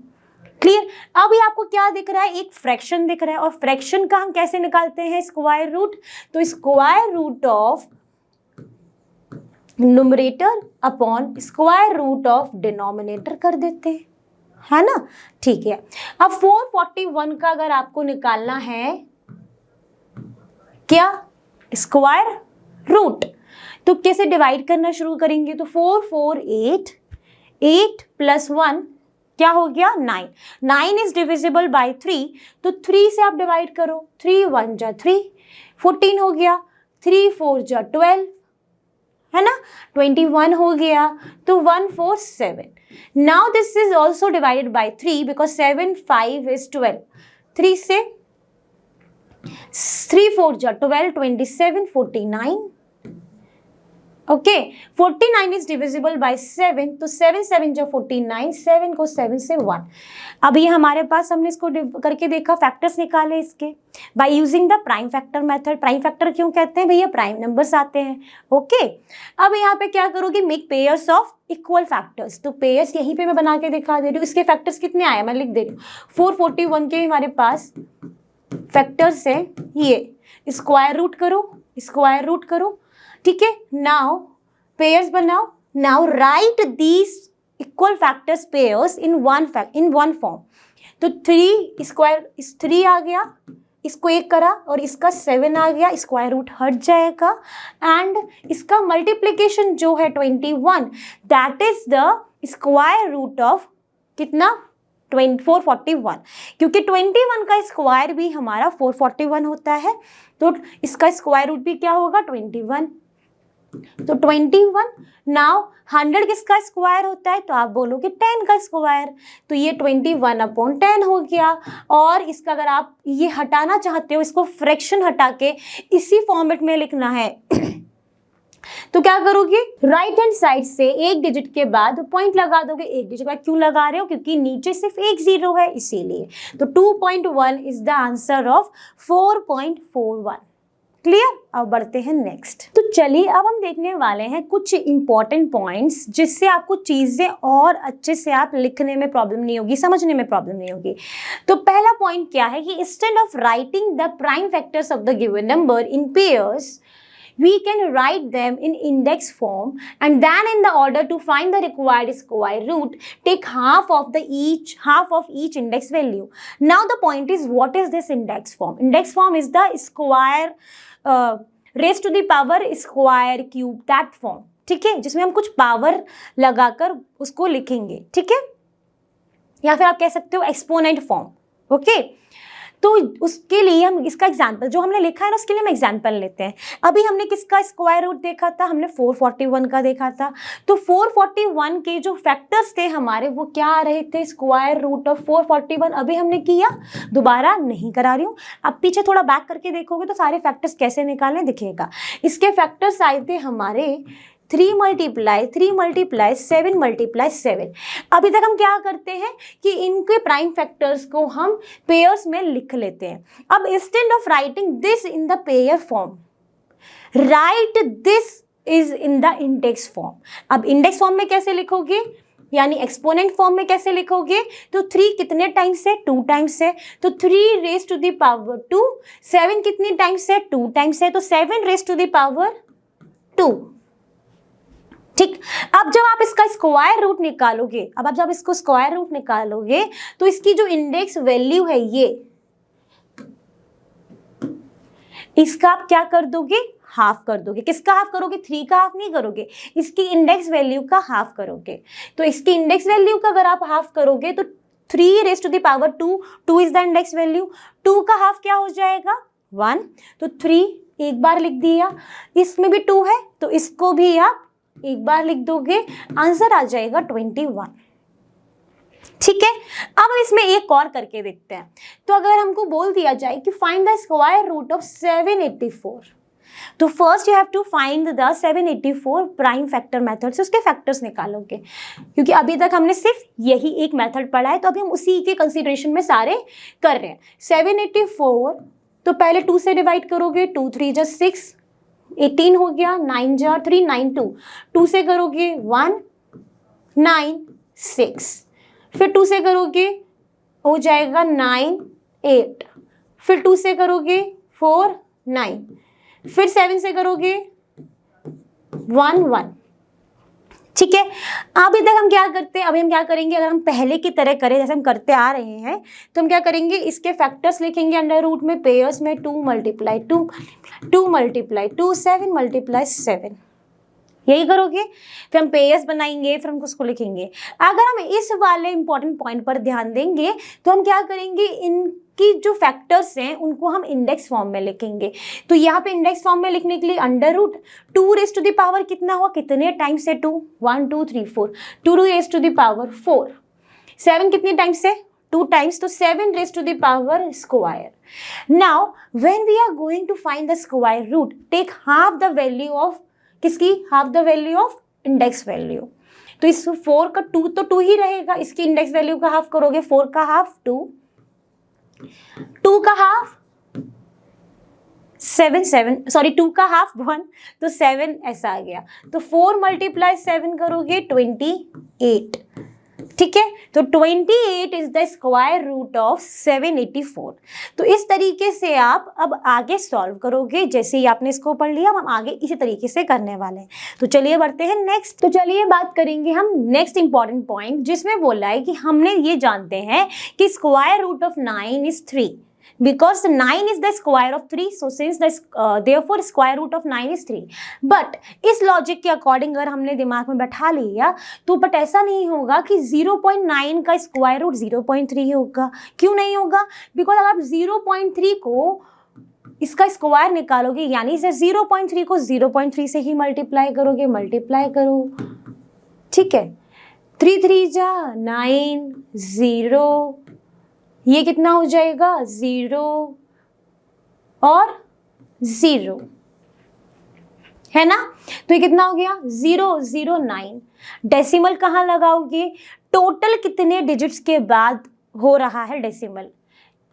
क्लियर। अब ये आपको क्या दिख रहा है, एक फ्रैक्शन दिख रहा है, और फ्रैक्शन का हम कैसे निकालते हैं स्क्वायर रूट, तो square root of numerator upon square root of denominator कर देते हैं, है ना, ठीक है। अब 441 का अगर आपको निकालना है क्या, स्क्वायर रूट, तो कैसे डिवाइड करना शुरू करेंगे, तो 4 4 8 प्लस 1 क्या हो गया 9, 9 इज डिविजिबल बाय 3, तो 3 से आप डिवाइड करो, 3 1 जा 3, 14 हो गया, 3 4 जा 12, है ना, 21 हो गया, तो 1 4 7। Now this is also divided by 3 because 7 5 is 12, 3 से 3 4 जा 12, 27 49, ओके, 49 इज डिविजिबल बाय 7, तो 7 7 जो 49, 7 को 7 से 1। अब ये हमारे पास, हमने इसको करके देखा, फैक्टर्स निकाले इसके bye using the prime factor method. Prime factor क्यों कहते हैं भैया, प्राइम नंबर्स आते हैं, ओके। अब यहाँ पे क्या करोगे, make pairs of equal factors, तो पेयर्स यहीं पे मैं बना के दिखा दे रही हूँ। इसके फैक्टर्स कितने आए मैं लिख दे रही हूँ, 441 के हमारे पास फैक्टर्स है, ये स्क्वायर रूट करो, स्क्वायर रूट करो, ठीक है। नाउ पेयर्स बनाओ, now right these equal factors pairs in one form. तो 3 स्क्वायर, इस 3 आ गया, इसको 1 करा और इसका 7 आ गया, स्क्वायर रूट हट जाएगा, एंड इसका मल्टीप्लीकेशन जो है 21, that is the square root of कितना 441, क्योंकि 21 का स्क्वायर भी हमारा 441 होता है, तो इसका स्क्वायर रूट भी क्या होगा 21, तो 21। नाउ 100 किसका स्क्वायर होता है, तो आप बोलोगे 10 का स्क्वायर, तो ये 21 अपॉन 10 हो गया। और इसका अगर आप ये हटाना चाहते हो, इसको फ्रैक्शन हटा के इसी फॉर्मेट में लिखना है तो क्या करोगे, राइट हैंड साइड से एक डिजिट के बाद पॉइंट लगा दोगे। एक डिजिट का क्यों लगा रहे हो, क्योंकि नीचे सिर्फ एक जीरो है इसीलिए। तो 2.1 is the answer of 4.41। Clear. अब बढ़ते हैं नेक्स्ट। तो चलिए अब हम देखने वाले हैं कुछ इंपॉर्टेंट पॉइंट्स जिससे आपको चीजें और अच्छे से आप लिखने में प्रॉब्लम नहीं होगी, समझने में प्रॉब्लम नहीं होगी। तो पहला पॉइंट क्या है कि instead of writing the prime factors of the given number in pairs, we can write them in index form, and then in the order to find the required square root, take half of each index value. Now the point is, what is this index form? Index form is the square raised to the power square cube, that form, ठीक है, जिसमें हम कुछ power लगाकर उसको लिखेंगे, ठीक है, या फिर आप कह सकते हो एक्सपोनेंट फॉर्म, ओके। तो उसके लिए हम इसका एग्जाम्पल जो हमने लिखा है ना, उसके लिए हम एग्जाम्पल लेते हैं। अभी हमने किसका स्क्वायर रूट देखा था, हमने 441 का देखा था। तो 441 के जो फैक्टर्स थे हमारे, वो क्या आ रहे थे, स्क्वायर रूट ऑफ 441। अभी हमने किया, दोबारा नहीं करा रही हूँ, आप पीछे थोड़ा बैक करके देखोगे तो सारे फैक्टर्स कैसे निकालने दिखेगा। इसके फैक्टर्स आए थे हमारे 3 मल्टीप्लाई 7 मल्टीप्लाई 7। अभी तक हम क्या करते हैं कि इनके प्राइम फैक्टर्स को हम पेयर्स में लिख लेते हैं। अब instead of writing this in the pair form, right this is in the index form. अब इंडेक्स फॉर्म में कैसे लिखोगे, यानी एक्सपोनेंट फॉर्म में कैसे लिखोगे, तो 3 कितने टाइम्स है, 2 टाइम्स है, तो 3 रेज टू द पावर 2। 7 कितनी टाइम्स है, 2 टाइम्स है, तो 7 रेज टू द पावर 2, ठीक। अब जब आप इसका स्क्वायर रूट निकालोगे, अब आप जब इसको स्क्वायर रूट निकालोगे तो इसकी जो इंडेक्स वैल्यू है ये, इसका आप क्या कर दोगे, हाफ कर दोगे। किसका हाफ करोगे, 3 का हाफ नहीं करोगे, इसकी इंडेक्स वैल्यू का हाफ करोगे। तो इसकी इंडेक्स वैल्यू का अगर आप हाफ करोगे तो 3 raise to the power 2, 2 is the index value, 2 का हाफ क्या हो जाएगा, 1। तो 3 एक बार लिख दिया, इसमें भी 2 है तो इसको भी आप एक बार लिख दोगे, आंसर आ जाएगा 21, ठीक है। अब हम इसमें एक और करके देखते हैं। तो अगर हमको बोल दिया जाए कि find the square root of 784, तो first you have to find the 784 prime factor method से उसके फैक्टर्स निकालोगे, क्योंकि अभी तक हमने सिर्फ यही एक मेथड पढ़ा है, तो अभी हम उसी के कंसीडरेशन में सारे कर रहे हैं। 784 तो पहले 2 से डिवाइड करोगे, 2 3 जा 6, 18 हो गया, 9 जा 3 9 2, 2 से करोगे 1 9 6, फिर 2 से करोगे हो जाएगा 9 8, फिर 2 से करोगे 4 9, फिर 7 से करोगे 1 1, ठीक है। अभी तक हम क्या करते हैं, अभी हम क्या करेंगे, अगर हम पहले की तरह करें जैसे हम करते आ रहे हैं, तो हम क्या करेंगे, इसके फैक्टर्स लिखेंगे अंडर रूट में, पेयर्स में 2 मल्टीप्लाई 2, 2 मल्टीप्लाई 2, 7 मल्टीप्लाई 7, यही करोगे। फिर हम पेयर्स बनाएंगे, फिर हम उसको लिखेंगे। अगर हम इस वाले इंपॉर्टेंट पॉइंट पर ध्यान देंगे तो हम क्या करेंगे, इनकी जो फैक्टर्स हैं उनको हम इंडेक्स फॉर्म में लिखेंगे। तो यहाँ पे इंडेक्स फॉर्म में लिखने के लिए under root 2 raise to the power कितना हुआ, कितने टाइम्स है 2, 1 2 3 4, 2 रेज टू द पावर 4, 7 कितने टाइम्स है, 2 टाइम्स, तो 7 raise to the power square. Now when we are going to find the square root, take half the value of किसकी, half the value of index value. तो इस 4 का 2 तो 2 ही रहेगा, इसकी इंडेक्स वैल्यू का हाफ करोगे, 4 का हाफ 2, 2 का हाफ 7 7, सॉरी 2 का हाफ 1, तो 7 ऐसा आ गया। तो 4 मल्टीप्लाई 7 करोगे 28, ठीक है। तो 28 is the square root of 784। तो इस तरीके से आप अब आगे सॉल्व करोगे, जैसे ही आपने इसको पढ़ लिया, हम आगे इसी तरीके से करने वाले हैं। तो चलिए बढ़ते हैं नेक्स्ट। तो चलिए बात करेंगे हम नेक्स्ट इंपॉर्टेंट पॉइंट, जिसमें बोला है कि हमने ये जानते हैं कि square root of 9 is 3, because 9 is the square of 3, so since the therefore square root of 9 is 3। but इस लॉजिक के अकॉर्डिंग अगर हमने दिमाग में बैठा लिया तो बट ऐसा नहीं होगा कि 0.9 का स्क्वायर रूट 0.3 होगा। क्यों नहीं होगा, बिकॉज अगर आप 0.3 को इसका स्क्वायर निकालोगे, यानी इसे 0.3 को 0.3 से ही मल्टीप्लाई करोगे, मल्टीप्लाई करो, ठीक है। 3 3 जा 9, 0, ये कितना हो जाएगा, 0 और 0, है ना। तो ये कितना हो गया, 009। डेसिमल कहाँ लगाओगे, टोटल कितने डिजिट्स के बाद हो रहा है डेसिमल,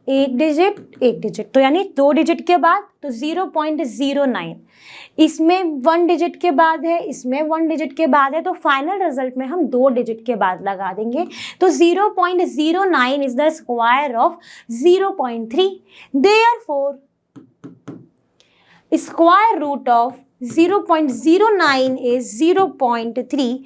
एक डिजिट, तो यानी 2 डिजिट के बाद तो 0.09, इसमें 1 डिजिट के बाद है, इसमें 1 डिजिट के बाद है, तो फाइनल रिजल्ट में हम 2 डिजिट के बाद लगा देंगे। तो 0.09 is the square of 0.3, therefore square root of 0.09 is 0.3,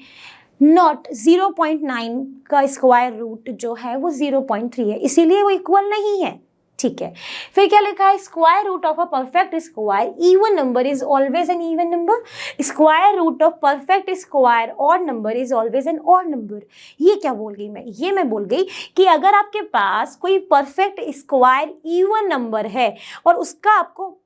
not 0.9 का स्क्वायर रूट जो है वो 0.3 है, इसीलिए वो इक्वल नहीं है। ठीक है, फिर क्या लिखा है, square root of a perfect square even number is always an even number, square root of perfect square odd number is always an odd number. ये क्या बोल गई मैं, ये मैं बोल गई कि अगर आपके पास कोई परफेक्ट स्क्वायर इवन नंबर है और उसका आपको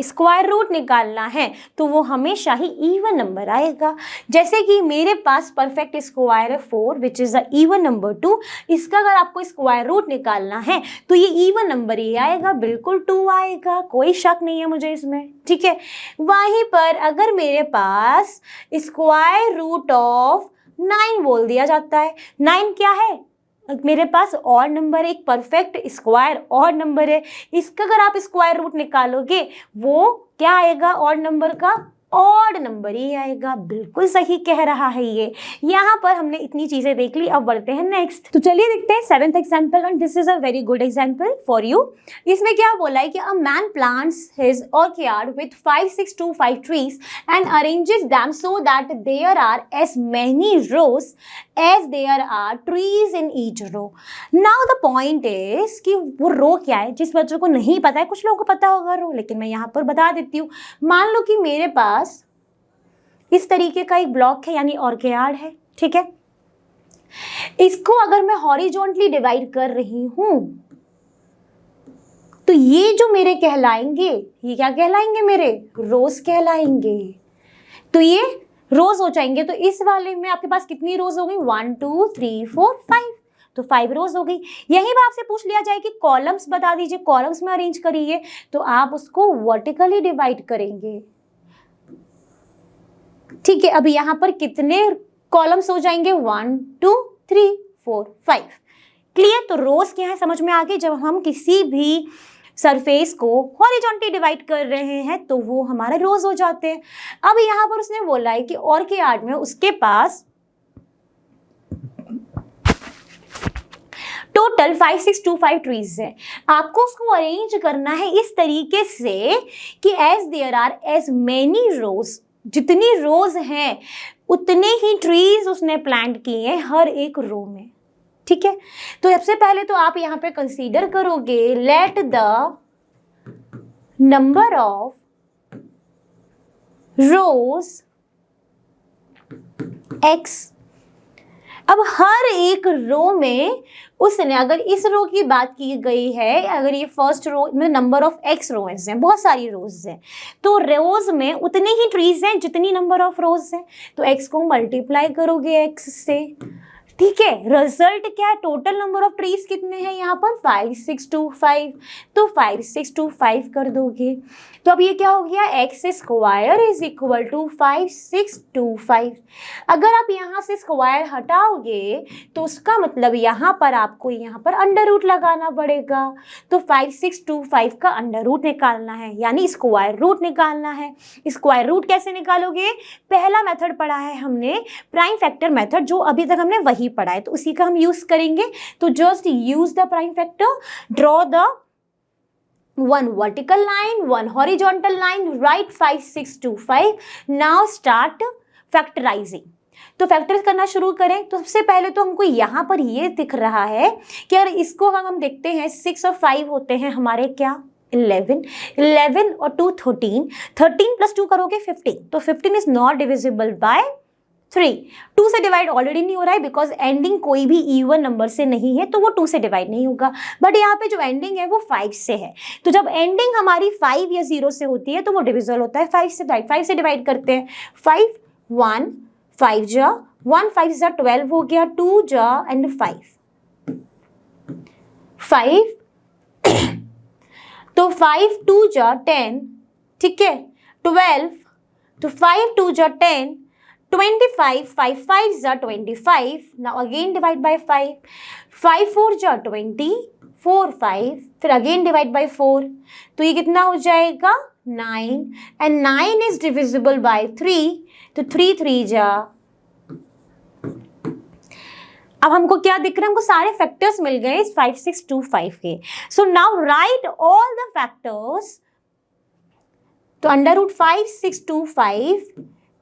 स्क्वायर रूट निकालना है तो वो हमेशा ही इवन नंबर आएगा। जैसे कि मेरे पास परफेक्ट स्क्वायर है 4 which is a even number 2, इसका अगर आपको स्क्वायर रूट निकालना है तो ये इवन नंबर ही आएगा, बिल्कुल 2 आएगा, कोई शक नहीं है मुझे इसमें। ठीक है, वहीं पर अगर मेरे पास स्क्वायर रूट ऑफ 9 बोल दिया जाता है, 9 क्या है, मेरे पास ऑड नंबर, एक परफेक्ट स्क्वायर ऑड नंबर है, इसका अगर आप स्क्वायर रूट निकालोगे वो क्या आएगा, ऑड नंबर का ऑड नंबर ही आएगा। बिल्कुल सही कह रहा है ये। यहाँ पर हमने इतनी चीजें देख ली, अब बढ़ते हैं नेक्स्ट। तो चलिए देखते हैं 7th example, and this is a very good example for you. इसमें क्या बोला है कि a man plants his orchid with 5, 6, 2, 5 trees and arranges them so that there are as many rows as there are trees in each row. Now the point is कि वो रो क्या है, जिस बच्चों को नहीं पता है, कुछ लोगों को पता होगा रो, लेकिन मैं यहाँ पर बता देती हूँ। मान लो कि मेरे पास इस तरीके का एक ब्लॉक है, यानी ऑर्किड है। ठीक है, इसको अगर मैं हॉरिजॉन्टली डिवाइड कर रही हूं तो ये जो मेरे कहलाएंगे, ये क्या कहलाएंगे, मेरे रोज कहलाएंगे। तो ये रोज हो जाएंगे। तो इस वाले में आपके पास कितनी रोज हो गई, 1 2 3 4 5, तो 5 रोज हो गई। यहीं पर आपसे पूछ लिया जाए कि कॉलम्स बता दीजिए, कॉलम्स में अरेंज करिए, तो आप उसको वर्टिकली डिवाइड करेंगे। ठीक है, अब यहाँ पर कितने कॉलम्स हो जाएंगे, 1 2 3 4 5। क्लियर, तो रोज क्या है समझ में आ गई। जब हम किसी भी सरफेस को हॉरिजॉन्टली डिवाइड कर रहे हैं तो वो हमारे रोज हो जाते हैं। अब यहाँ पर उसने बोला है कि ऑर्किड में उसके पास टोटल 5 6 2 5 ट्रीज है। आपको उसको अरेंज करना है इस तरीके से कि as there are as many rows, जितनी रोज हैं उतने ही ट्रीज उसने प्लांट किए हैं हर एक रो में। ठीक है, तो सबसे पहले तो आप यहाँ पे कंसीडर करोगे, let the number of rose x। अब हर एक रो में उसने, अगर इस रो की बात की गई है, अगर ये फर्स्ट रो में नंबर ऑफ x रोज हैं, बहुत सारी रोज हैं, तो रोज में उतने ही ट्रीज हैं जितनी नंबर ऑफ रोज हैं, तो x को मल्टीप्लाई करोगे x से। ठीक है, रिजल्ट क्या है, टोटल नंबर ऑफ ट्रीज कितने हैं यहाँ पर, 5 6 2 5, तो 5 6 2 5 कर दोगे। तो अब ये क्या हो गया, x square is equal to 5 6 2 5। अगर आप यहाँ से स्क्वायर हटाओगे तो उसका मतलब यहाँ पर आपको यहाँ पर अंडर रूट लगाना पड़ेगा। तो 5 6 2 5 का अंडर रूट निकालना है, यानी स्क्वायर रूट निकालना है। स्क्वायर रूट कैसे निकालोगे, पहला मेथड पढ़ा है हमने, प्राइम फैक्टर मेथड, जो अभी तक हमने वही पढ़ा है, तो उसी का हम यूज करेंगे। तो just use the prime factor, draw the one vertical line, one horizontal line, write 5 6 2 5. now start factorizing। तो फैक्टराइज करना शुरू करें। तो सबसे पहले तो हमको यहाँ पर ये दिख रहा है कि अगर इसको हम देखते हैं, 6 और 5 होते हैं हमारे क्या, 11 और 2 13, 13 प्लस 2 करोगे 15, तो 15 इज नॉट डिविजिबल बाय 3। 2 से डिवाइड ऑलरेडी नहीं हो रहा है बिकॉज एंडिंग कोई भी इवन नंबर से नहीं है, तो वो 2 से डिवाइड नहीं होगा। बट यहाँ पे जो एंडिंग है वो 5 से है, तो जब एंडिंग हमारी 5 या 0 से होती है तो वो डिविजिबल होता है 5 से। 5 से डिवाइड करते हैं, 5 1 5 जा 1 5 जा 12 हो गया, 2 जा एंड 5 तो 5 2 जा 10, ठीक है, 12, तो 5 2 जा 10, 25, 5 5 जा 25, now again divide by 5, 5 4 जा 20, 4 5, फिर अगेन डिवाइड बाय 4, तो ये कितना हो जाएगा 9, एंड 9 इज डिविजिबल बाय 3, तो 3 3 जा। अब हमको क्या दिख रहा है, हमको सारे फैक्टर्स मिल गए इस 5 6 2 5 के। So now write all the factors, तो under root 5 6 2 5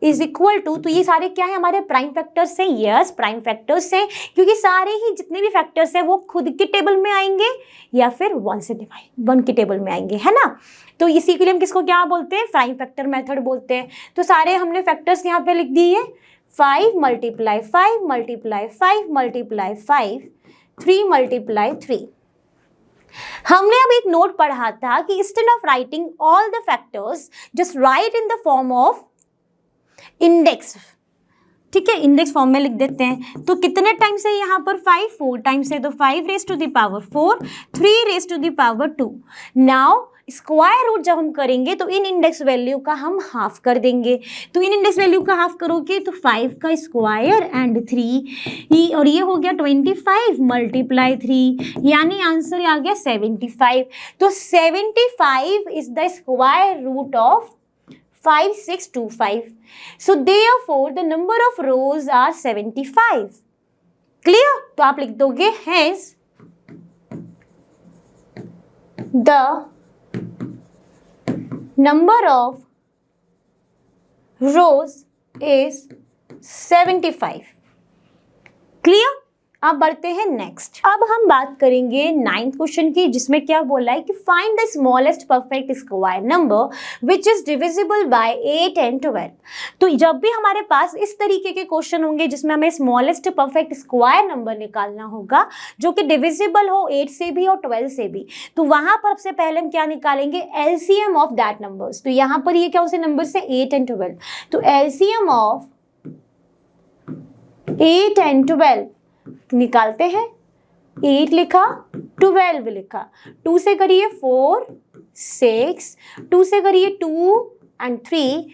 is equal to, तो ये सारे क्या है हमारे प्राइम फैक्टर्स हैं, यस प्राइम फैक्टर्स हैं, क्योंकि सारे ही जितने भी फैक्टर्स हैं वो खुद के टेबल में आएंगे या फिर 1 से डिवाइड 1 के टेबल में आएंगे, है ना। तो इसी के लिए हम किसको क्या बोलते हैं, प्राइम फैक्टर मेथड बोलते हैं। तो सारे हमने फैक्टर्स यहाँ पे लिख दिए, 5 मल्टीप्लाई 5 मल्टीप्लाई 5 मल्टीप्लाई 5, 3 मल्टीप्लाई 3। हमने अब एक नोट पढ़ा था कि instead of writing all the factors just right in the form of index, ठीक है, इंडेक्स फॉर्म में लिख देते हैं। तो कितने टाइम्स है यहाँ पर 5, 4 टाइम्स है, तो 5 raise to the power 4, 3 raise to the power 2। Now square root जब हम करेंगे तो इन इंडेक्स वैल्यू का हम हाफ कर देंगे। तो इन इंडेक्स वैल्यू का हाफ करोगे तो 5 का स्क्वायर एंड 3, और ये हो गया 25 मल्टीप्लाई 3, यानी आंसर आ गया 75। तो 75 is the square root of 5 6 2 5. So therefore the number of rows are 75. Clear? तो आप लिख दोगे hence the number of rows is 75. Clear? अब बढ़ते हैं नेक्स्ट। अब हम बात करेंगे 9th क्वेश्चन की, जिसमें क्या बोला है कि find the smallest perfect square number which is divisible by 8 and 12। तो जब भी हमारे पास इस तरीके के क्वेश्चन होंगे जिसमें हमें स्मॉलेस्ट परफेक्ट स्क्वायर नंबर निकालना होगा जो कि डिविजिबल हो 8 से भी और 12 से भी, तो वहां पर सबसे पहले हम क्या निकालेंगे, एलसीएम ऑफ दैट नंबर्स। तो यहाँ पर ये क्या उसे नंबर से 8 and 12, तो एलसीएम ऑफ 8 and 12 निकालते हैं। 8 लिखा, 12 लिखा, 2 से करिए 4 6, 2 से करिए 2 and 3,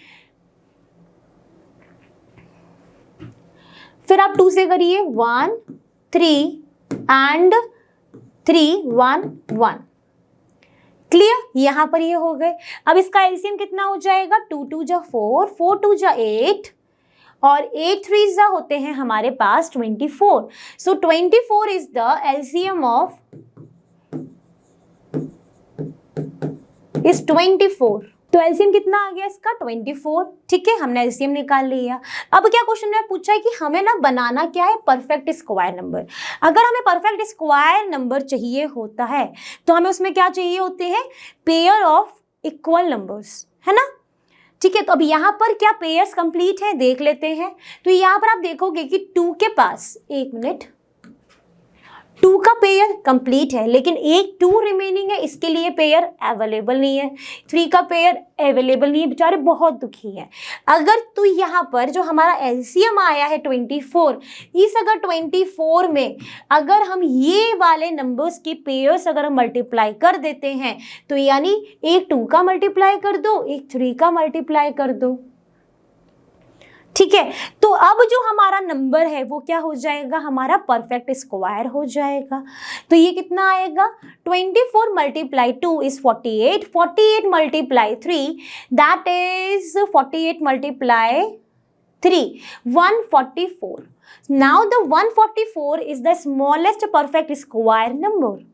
फिर आप 2 से करिए 1 3 and 3 1 1। क्लियर? यहां पर ये हो गए। अब इसका एलसीएम कितना हो जाएगा, 2 2 जा 4, 4 2 जा 8, और 8 3 जा होते हैं हमारे पास 24। सो 24 इज द एलसीएम ऑफ इस 24। तो एलसीएम कितना आ गया इसका, 24। ठीक है, हमने एलसीएम निकाल लिया। अब क्या क्वेश्चन में पूछा है कि हमें ना बनाना क्या है, परफेक्ट स्क्वायर नंबर। अगर हमें परफेक्ट स्क्वायर नंबर चाहिए होता है तो हमें उसमें क्या चाहिए होते हैं, पेयर ऑफ इक्वल नंबर्स, है ना। ठीक है, तो अब यहाँ पर क्या पेयर्स कंप्लीट है देख लेते हैं। तो यहाँ पर आप देखोगे कि 2 के पास, एक मिनट, 2 का पेयर कंप्लीट है लेकिन एक 2 रिमेनिंग है, इसके लिए पेयर अवेलेबल नहीं है। 3 का पेयर अवेलेबल नहीं है, बेचारे बहुत दुखी है। अगर तो यहाँ पर जो हमारा एलसीएम आया है 24, इस अगर 24 में अगर हम ये वाले नंबर्स की पेयर्स अगर हम मल्टीप्लाई कर देते हैं तो यानी एक 2 का मल्टीप्लाई कर दो, एक 3 का मल्टीप्लाई कर दो। ठीक है, तो अब जो हमारा नंबर है वो क्या हो जाएगा, हमारा परफेक्ट स्क्वायर हो जाएगा। तो ये कितना आएगा, 24 multiply 2 is 48, 48 multiply 3 that is 48 multiply 3 144। Now the 144 is the smallest perfect square number.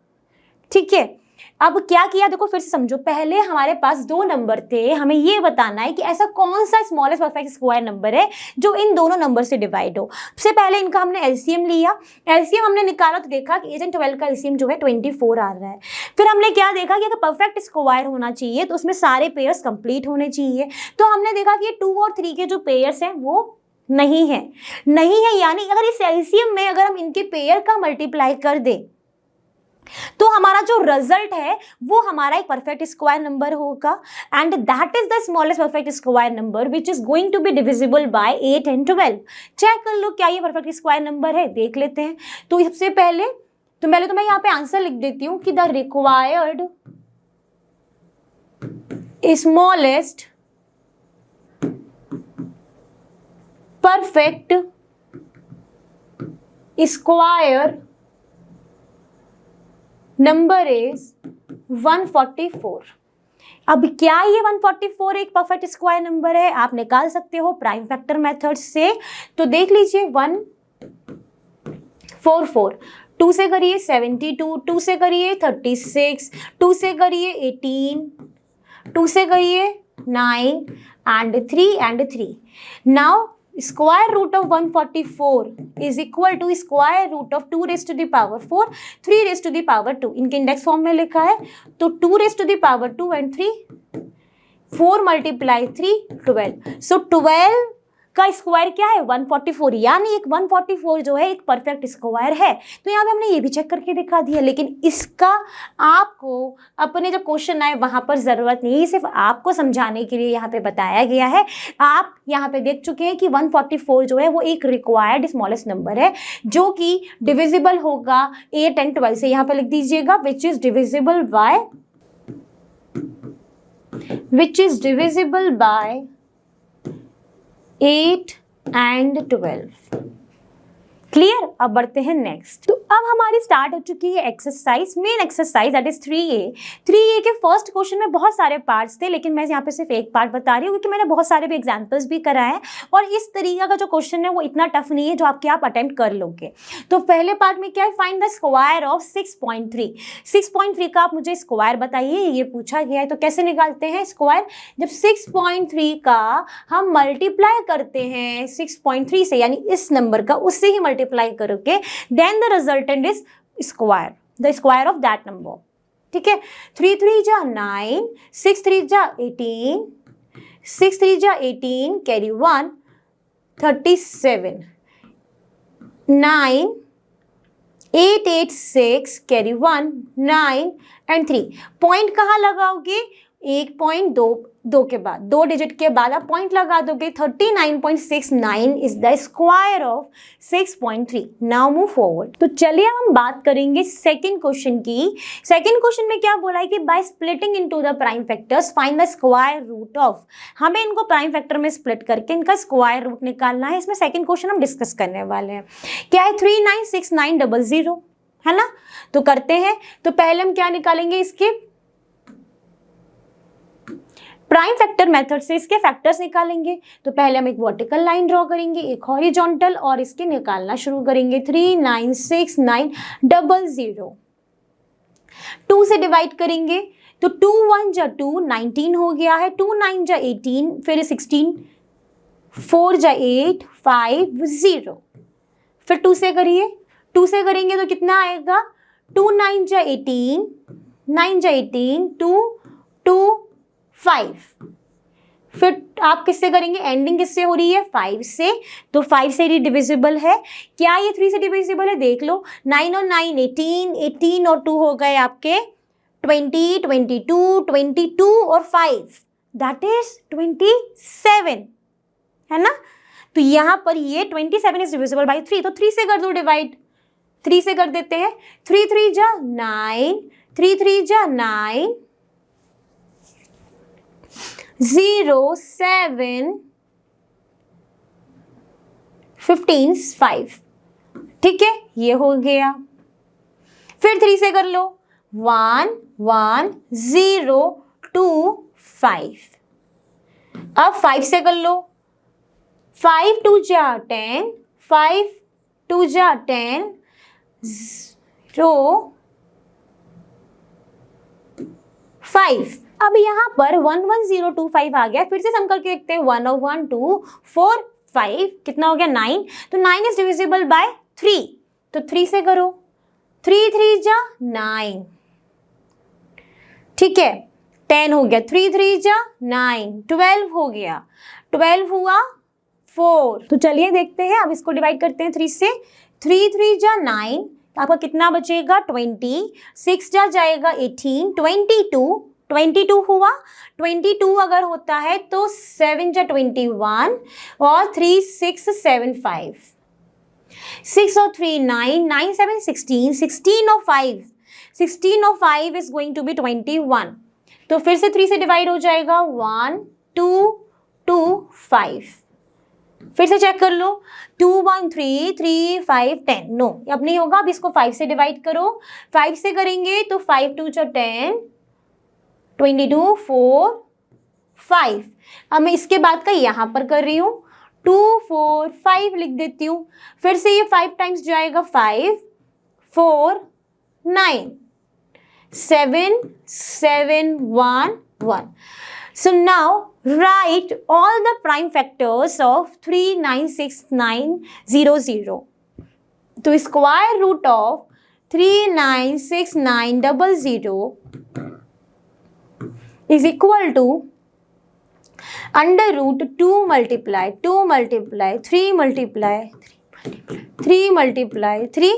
ठीक है, अब क्या किया देखो फिर से समझो। पहले हमारे पास 2 नंबर थे, हमें ये बताना है कि ऐसा कौन सा स्मॉलेस्ट परफेक्ट स्क्वायर नंबर है जो इन दोनों नंबर से डिवाइड हो। सबसे पहले इनका हमने एलसीएम लिया, एलसीएम हमने निकाला तो देखा कि 8 and 12 का एलसीएम जो है 24 आ रहा है। फिर हमने क्या देखा कि अगर परफेक्ट स्क्वायर होना चाहिए तो उसमें सारे पेयर्स कंप्लीट होने चाहिए। तो हमने देखा कि 2 और 3 के जो पेयर्स हैं वो नहीं है, यानी अगर इस एलसीएम में अगर हम इनके पेयर का मल्टीप्लाई कर दें तो हमारा जो रिजल्ट है वो हमारा एक परफेक्ट स्क्वायर नंबर होगा, and that is the smallest perfect square number which is going to be divisible by 8 and 12। Check कर लो क्या ये परफेक्ट स्क्वायर नंबर है, देख लेते हैं। तो सबसे पहले तो मैं यहाँ पे आंसर लिख देती हूँ कि the required smallest perfect square number is 144। अब क्या ये 144 एक परफेक्ट स्क्वायर नंबर है? आप निकाल सकते हो प्राइम फैक्टर मेथड से। तो देख लीजिए 144, 2 से करिए 72, 2 से करिए 36, 2 से करिए 18, 2 से करिए 9 and 3 now square root of 144 is equal to square root of 2 raised to the power 4, 3 raised to the power 2। इनके इंडेक्स फॉर्म में लिखा है तो 2 raised to the power 2 and 3, 4 multiply 3, 12। सो 12 का स्क्वायर क्या है? 144, यानी एक 144 जो है एक परफेक्ट स्क्वायर है। तो यहाँ पे हमने ये भी चेक करके दिखा दिया, लेकिन इसका आपको अपने जो क्वेश्चन आए वहां पर जरूरत नहीं, सिर्फ आपको समझाने के लिए यहाँ पे बताया गया है। आप यहाँ पे देख चुके हैं कि 144 जो है वो एक रिक्वायर्ड स्मॉलेस्ट नंबर है जो कि डिविजिबल होगा 8 and 12 से। यहाँ पे लिख दीजिएगा which is divisible by 8 and 12। Clear? अब बढ़ते हैं नेक्स्ट। तो अब हमारी स्टार्ट हो चुकी है exercise, main exercise that is 3A। 3A के फर्स्ट क्वेश्चन में बहुत सारे पार्ट्स थे, लेकिन मैं यहाँ पे सिर्फ एक पार्ट बता रही हूँ क्योंकि मैंने बहुत सारे भी एग्जांपल्स भी कराए हैं और इस तरीका का जो क्वेश्चन है वो इतना टफ नहीं है जो आपके आप अटेम्प्ट कर लोगे। तो पहले पार्ट में क्या है? Find the square of 6.3। 6.3 का आप मुझे स्क्वायर बताइए, ये पूछा गया है। तो कैसे निकालते हैं स्क्वायर? जब 6.3 का हम मल्टीप्लाई करते हैं 6.3 से, यानी इस नंबर का उससे ही मल्टीप्लाई करोगे, then the resultant is square, the square of that number. ठीक है? 3 3 जा 9, 6 3 जा 18, 6 3 जा 18, कैरी 1, 37, 9, 8 8 6, कैरी 1, 9 and 3। पॉइंट कहाँ लगाओगे? एक पॉइंट दो के बाद, 2 डिजिट के बाद आप पॉइंट लगा दोगे। 39.69 is the square of 6.3। Now move forward. तो चलिए हम बात करेंगे सेकंड क्वेश्चन की। सेकंड क्वेश्चन में क्या बोला है कि by splitting into the prime factors find the square root of. हमें इनको प्राइम फैक्टर में स्प्लिट करके इनका स्क्वायर रूट निकालना है। इसमें सेकंड क्वेश्चन हम डिस्कस करने वाले हैं। क्या है? 396900 है ना? तो करते हैं। तो पहले हम क्या निकालेंगे? इसके प्राइम फैक्टर मेथड से इसके फैक्टर्स निकालेंगे। तो पहले हम एक वर्टिकल लाइन ड्रॉ करेंगे, एक हॉरिजॉन्टल, और इसके निकालना शुरू करेंगे। 396900 2 से डिवाइड करेंगे तो 2 1 जा 2, 19 हो गया है। 2 9 जा 18, फिर 16, 4 जा 8, 5 0। फिर 2 से करिए, 2 से करेंगे तो कितना आएगा? 2 9 जा 18, 9 जा 18, 2 2 5। फिर आप किससे करेंगे? एंडिंग किससे हो रही है? 5 से। तो 5 से ही डिविजिबल है। क्या ये 3 से डिविजिबल है? देख लो, 9 और 9 18, 18 और 2 हो गए आपके 20, 22, 22 और 5 दैट इज 27, है ना? तो यहाँ पर ये 27 इज डिविजिबल बाई 3, तो 3 से कर दो डिवाइड। 3 से कर देते हैं। 3 3 जा 9, 3 3 जा 9, 0 7 15 5। ठीक है, ये हो गया। फिर 3 से कर लो, 1 1 0 2 5। अब 5 से कर लो, 5 2 जा 10, 5 2 जा 10, 0 5। अब यहाँ पर 1 1 0 2 5 आ गया। फिर से सम करके देखते हैं, 1 और 1 2 4 5, कितना हो गया? 9। तो 9 इज डिविजिबल बाय 3, तो 3 से करो। 3 3 जा 9, ठीक है, 10 हो गया। 3 3 जा 9, 12 हो गया। 12 हुआ 4। तो चलिए देखते हैं, अब इसको डिवाइड करते हैं 3 से। 3 3 जा 9, आपका कितना बचेगा? 20। 6 जा जाएगा 18, 22 हुआ। 22 अगर होता है तो 7 जा 21 और 3 6 7 5, 6 और 3 9, 9 7 16, 16 और 5 इज गोइंग टू बी 21। तो फिर से 3 से डिवाइड हो जाएगा, 1 2 2 5। फिर से चेक कर लो, 2 1 3 3 5 10, नो अब नहीं होगा। अब इसको 5 से डिवाइड करो, 5 से करेंगे तो 5 2 10, 22 4 5। अब मैं इसके बाद का यहाँ पर कर रही हूँ, 2 4 5 लिख देती हूँ। फिर से ये 5 टाइम्स जाएगा, 5 4 9 7 7 1 1। So now write all the prime factors of 396,900. तो square root of 396,900 is equal to under root 2 multiply 2 multiply 3 multiply 3 multiply 3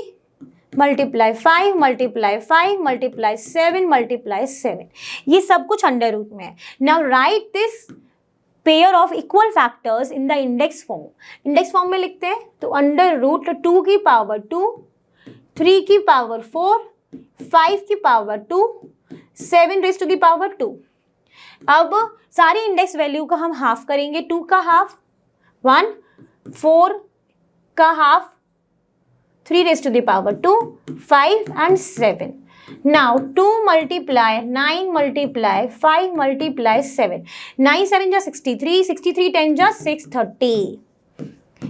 multiply 5 multiply 5 multiply 7 multiply 7। ये सब कुछ अंडर रूट में है। Now write this pair of equal factors in the index form. Index form में लिखते हैं तो under root 2 की पावर 2, 3 की पावर 4, 5 की power 2, 7 raise to the power 2। अब सारी इंडेक्स वैल्यू का हम हाफ करेंगे, 2 का हाफ 1, 4 का half 3 raised to the power 2, 5 and 7. Now 2 multiply 9 multiply 5 multiply 7. 9 7 ja 63, 63 10 ja 630.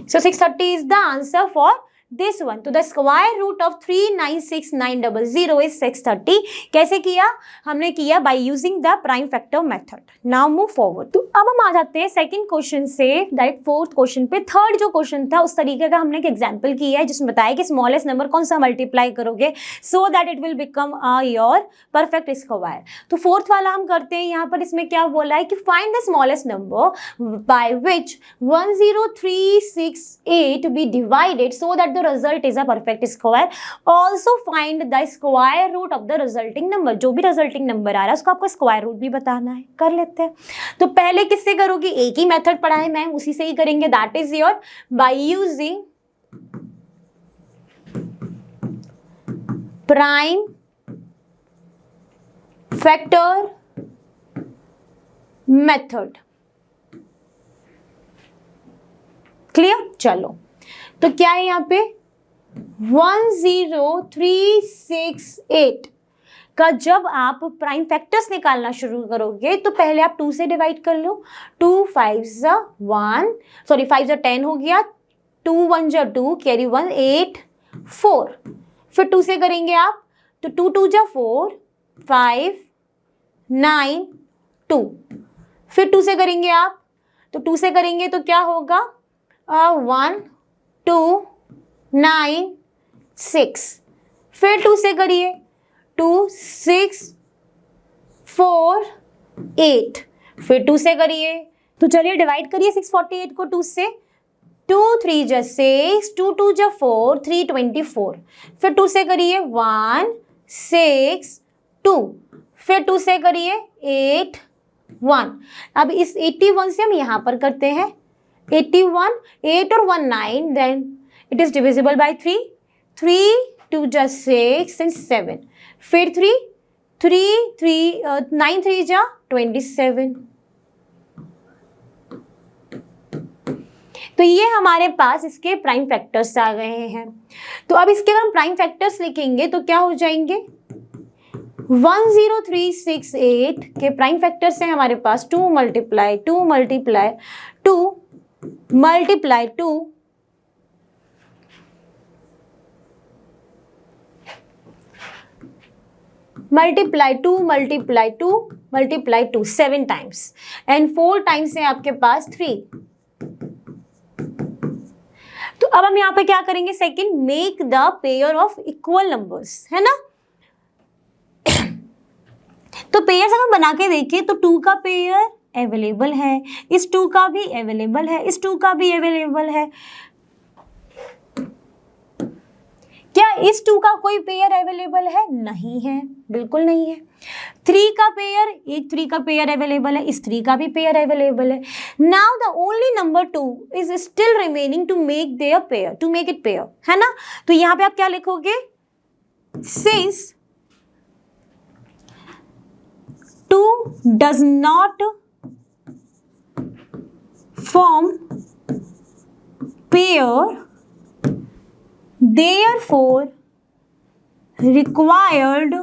So 630 is the answer for this one. तो the square root of 396,900 is 630. कैसे किया? हमने किया by using the prime factor method. Now move forward. तो अब हम आ जाते हैं सेकंड क्वेश्चन से डायरेक्ट फोर्थ क्वेश्चन पे। थर्ड जो क्वेश्चन था उस तरीके का हमने एक एग्जाम्पल किया है जिसमें बताया कि स्मॉलेस्ट नंबर कौन सा मल्टीप्लाई करोगे so that it will become your perfect square. तो फोर्थ वाला हम करते हैं। यहाँ पर इसमें क्या बोला है कि find the smallest number by which 10368 be divided so that the result is a perfect square. Also find the square root of the resulting number. जो भी resulting number आ रहा है उसको आपको square root भी बताना है। कर लेते हैं। तो पहले किससे करोगी? एक ही मेथड पढ़ा है मैम, उसी से ही करेंगे। That is your by using prime factor method. Clear? चलो तो क्या है यहाँ पे 10368 का जब आप प्राइम फैक्टर्स निकालना शुरू करोगे तो पहले आप 2 से डिवाइड कर लो। 2 5 5 10 हो गया, 2 1 2 कैरी 1 8 4। फिर 2 से करेंगे आप तो 2 2 4 5 9 2। फिर 2 से करेंगे आप तो 2 से करेंगे तो क्या होगा 1 2 9 6। फिर 2 से करिए 2 6 4 8। फिर 2 से करिए तो चलिए डिवाइड करिए 648 को 2 से। 2 3 जा 6, 2 2 जा 4, 3 24। फिर 2 से करिए 1 6 2। फिर 2 से करिए 8 1। अब इस 81 से हम यहाँ पर करते हैं 81, 8 और 1 9, then it is divisible by 3, 3 2 जा 6 and 7। फिर 3 9 3 जा 27। तो ये हमारे पास इसके प्राइम फैक्टर्स आ गए हैं। तो अब इसके अगर हम प्राइम फैक्टर्स लिखेंगे तो क्या हो जाएंगे 10368 के प्राइम फैक्टर्स हैं हमारे पास 2 multiply 2 multiply 2 multiply 2 multiply 2 multiply 2 multiply 2 7 times and 4 times है आपके पास 3। तो अब हम यहाँ पे क्या करेंगे second make the pair of equal numbers, है ना। तो पेयर्स अगर बना के देखिए तो 2 का पेयर अवेलेबल है, इस 2 का भी अवेलेबल है, इस 2 का भी अवेलेबल है। क्या इस 2 का कोई पेयर अवेलेबल है? नहीं है, बिल्कुल नहीं है। 3 का पेयर, एक 3 का पेयर अवेलेबल है, इस 3 का भी पेयर अवेलेबल है। Now the only number 2 is still remaining to make their pair, to make it pair, है ना। तो यहां पे आप क्या लिखोगे since 2 does not form pair, therefore required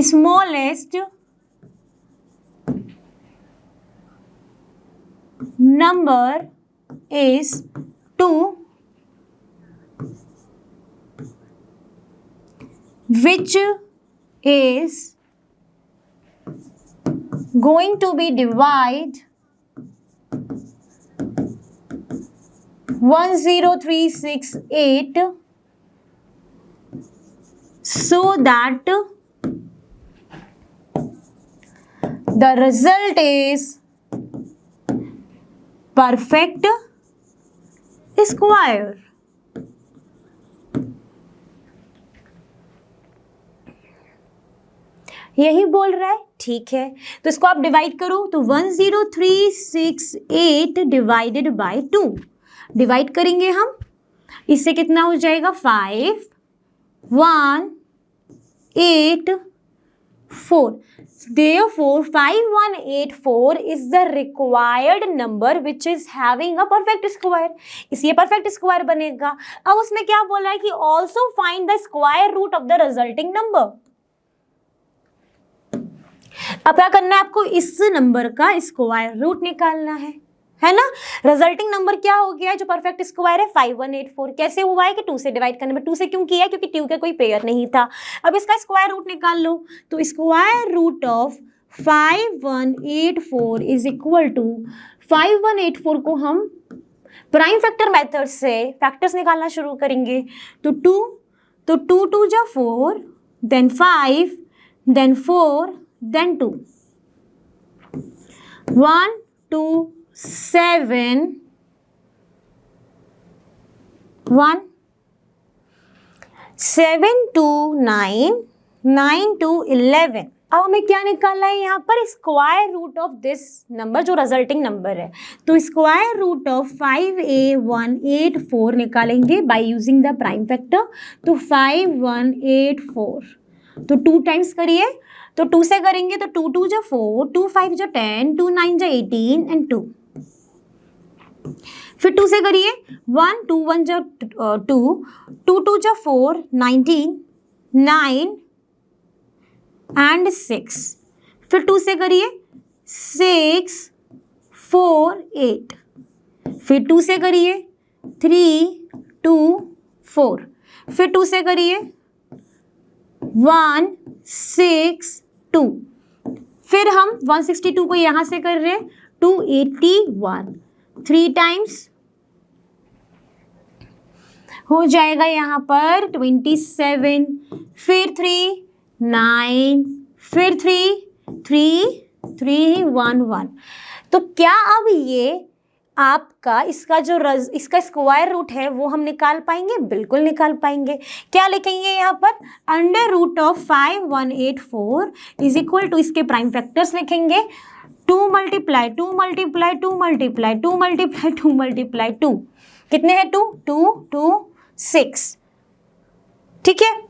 smallest number is 2, which is going to be divided 10368 so that the result is perfect square. यही बोल रहा है, ठीक है। तो इसको आप डिवाइड करो तो 10368 डिवाइडेड बाय 2 डिवाइड करेंगे हम, इससे कितना हो जाएगा 5184। Therefore 5184 is the required number which is having a perfect square, इसलिए perfect square बनेगा। अब उसने क्या बोला है कि also find the square root of the resulting number। अब क्या करना है आपको, इस नंबर का स्क्वायर रूट निकालना है ना। रिजल्टिंग नंबर क्या हो गया है जो परफेक्ट स्क्वायर है 5184। कैसे हुआ है कि 2 से डिवाइड करने में, 2 से क्यों किया है क्योंकि 2 का कोई पेयर नहीं था। अब इसका स्क्वायर रूट निकाल लो तो square root of 5184 is equal to 5184 को हम प्राइम फैक्टर मेथड से फैक्टर्स निकालना शुरू करेंगे तो 2 2 जा 4 देन 5 देन 4 then 2 1 2 7 1 7 2 9 9 2 11। अब हमें क्या निकालना है यहाँ पर, square root of this number जो रिजल्टिंग नंबर है। तो स्क्वायर रूट ऑफ 5184 निकालेंगे by using the prime factor. तो 5184 तो 2 टाइम्स करिए तो 2 से करेंगे तो 2 2 जा 4 2 5 जा 10 2 9 जा 18 एंड 2। फिर 2 से करिए 1 2 1 जा 2 2 2 जा 4 19 9 एंड 6। फिर 2 से करिए 6 4 8। फिर 2 से करिए 3 2 4। फिर 2 से करिए 1 6 2। फिर हम 162 को यहां से कर रहे हैं 281 3 टाइम्स हो जाएगा यहाँ पर 27। फिर 3 9 फिर 3 3 3 1 1। तो क्या अब ये आपका इसका स्क्वायर रूट है वो हम निकाल पाएंगे? बिल्कुल निकाल पाएंगे। क्या लिखेंगे यहाँ पर, under root of 5184 is equal to इसके प्राइम फैक्टर्स लिखेंगे 2 multiply 2 multiply 2 multiply 2 multiply 2 multiply 2। कितने हैं 2 2 2 6, ठीक है।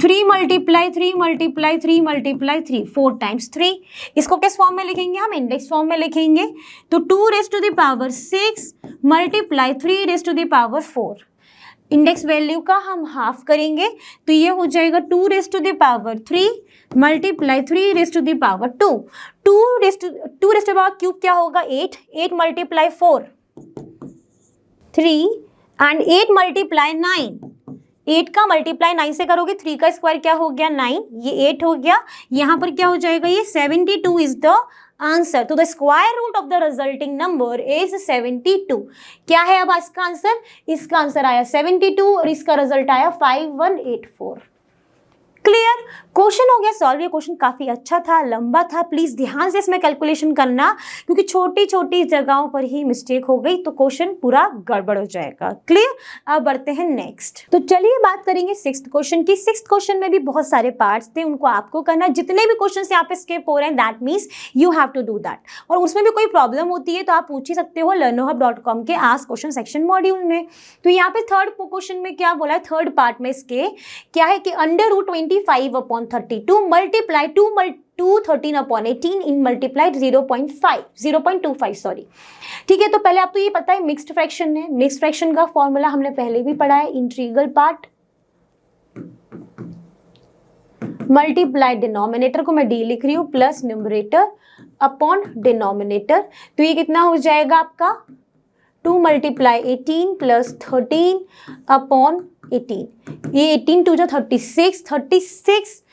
3 मल्टीप्लाई 3 मल्टीप्लाई 3 मल्टीप्लाई 3 4 टाइम्स 3। इसको किस फॉर्म में लिखेंगे हम, इंडेक्स फॉर्म में लिखेंगे। तो 2 raise to the power 6 multiply 3 raise to the power 4। Index value का हम हाफ करेंगे तो ये हो जाएगा 2 raise to the power 3 multiply 3 raise to the power 2। 2 raise to power cube क्या होगा 8 8 मल्टीप्लाई 4 3 एंड 8 मल्टीप्लाई 9। 8 का मल्टीप्लाई 9 से करोगे 3 का स्क्वायर क्या हो गया 9, ये 8 हो गया। यहाँ पर क्या हो जाएगा ये 72 इज द आंसर। तो the square root of the resulting number is 72। क्या है अब इसका आंसर, इसका आंसर आया 72 और इसका रिजल्ट आया 5184। क्लियर, क्वेश्चन हो गया सॉल्व। ये क्वेश्चन काफी अच्छा था, लंबा था, प्लीज ध्यान से इसमें कैलकुलेशन करना क्योंकि छोटी छोटी जगहों पर ही मिस्टेक हो गई तो क्वेश्चन पूरा गड़बड़ हो जाएगा। क्लियर, अब बढ़ते हैं नेक्स्ट। तो चलिए बात करेंगे 6th क्वेश्चन की। 6th क्वेश्चन में भी बहुत सारे पार्ट्स थे, उनको आपको करना। जितने भी क्वेश्चन यहाँ पे स्किप हो रहे हैं that means you have to do that. और उसमें भी कोई प्रॉब्लम होती है तो आप पूछ ही सकते हो learnerhub.com के आस्क क्वेश्चन सेक्शन मॉड्यूल में। तो यहाँ पे 3rd क्वेश्चन में क्या बोला है, 3rd पार्ट में इसके क्या है कि अंडर रूट 25/32 मल्टीप्लाई 2 13/18 इन मल्टीप्लाइड 0.25 सॉरी। ठीक है, तो पहले आपको ये पता है मिक्स्ड फ्रैक्शन है, मिक्स्ड फ्रैक्शन का फॉर्मूला हमने पहले भी पढ़ा है, इंटीग्रल पार्ट मल्टीप्लाई डिनोमिनेटर को मैं डी लिख रही हूँ प्लस न्यूमरेटर अपॉन डिनोमिनेटर, तो ये कितना हो जाएगा आपका 2 × 18 प्लस 13 अपॉन 18, ये 18 2 जा 36, 36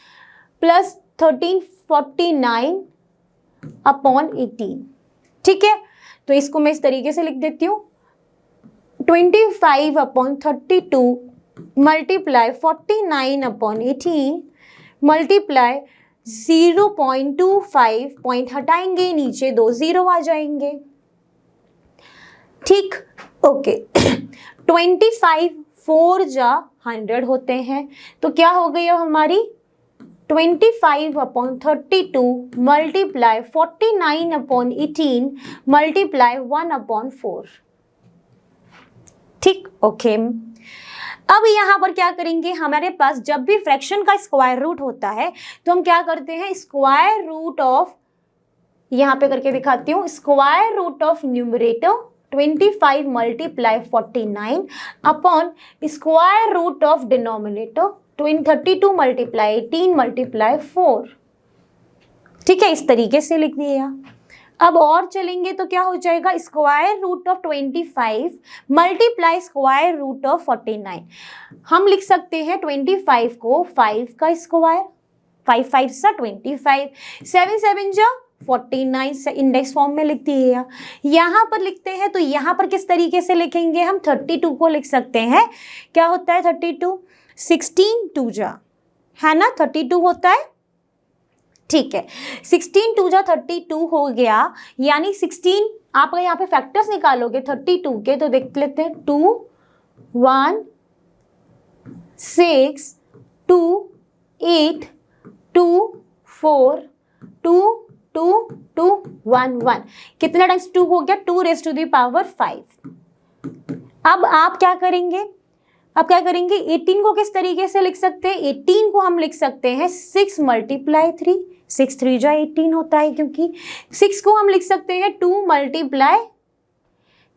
प्लस 13 49 अपॉन 18। ठीक है, तो इसको मैं इस तरीके से लिख देती हूँ 25/32 मल्टीप्लाई 49/18 मल्टीप्लाई 0.25 पॉइंट हटाएंगे, नीचे 2 0 आ जाएंगे। ठीक, ओके 25 4 जा 100 होते हैं, तो क्या हो गई अब हमारी 25/32 मल्टीप्लाई 49/18 मल्टीप्लाई 1/4। ठीक, ओके। अब यहाँ पर क्या करेंगे, हमारे पास जब भी फ्रैक्शन का स्क्वायर रूट होता है तो हम क्या करते हैं, स्क्वायर रूट ऑफ, यहाँ पे करके दिखाती हूँ, square root of numerator 25 multiply 49 upon square root of denominator 32 multiply 18 multiply 4। ठीक है, इस तरीके से लिख दिया। अब और चलेंगे तो क्या हो जाएगा, square root of 25 multiply square root of 49। हम लिख सकते हैं 25 को 5 का स्क्वायर, 5 5 सा 25, 7 7 जा 49 इंडेक्स फॉर्म में लिख दिए। यहाँ पर लिखते हैं तो यहाँ पर किस तरीके से लिखेंगे, हम 32 को लिख सकते हैं, क्या होता है 32, 16 2 जा, है ना 32 होता है। ठीक है, 16 2 जा 32 हो गया, यानी 16 आप अगर यहाँ पे फैक्टर्स निकालोगे 32 के तो देख लेते हैं 2 1 6 2 8 2 4 2 2 2 1 1, कितना टाइम्स 2 हो गया, 2⁵5। अब आप क्या करेंगे, अब क्या करेंगे, 18 को किस तरीके से लिख सकते हैं, 18 को हम लिख सकते हैं 6 मल्टीप्लाई 3, 6 3 जा 18 होता है, क्योंकि 6 को हम लिख सकते हैं 2 मल्टीप्लाई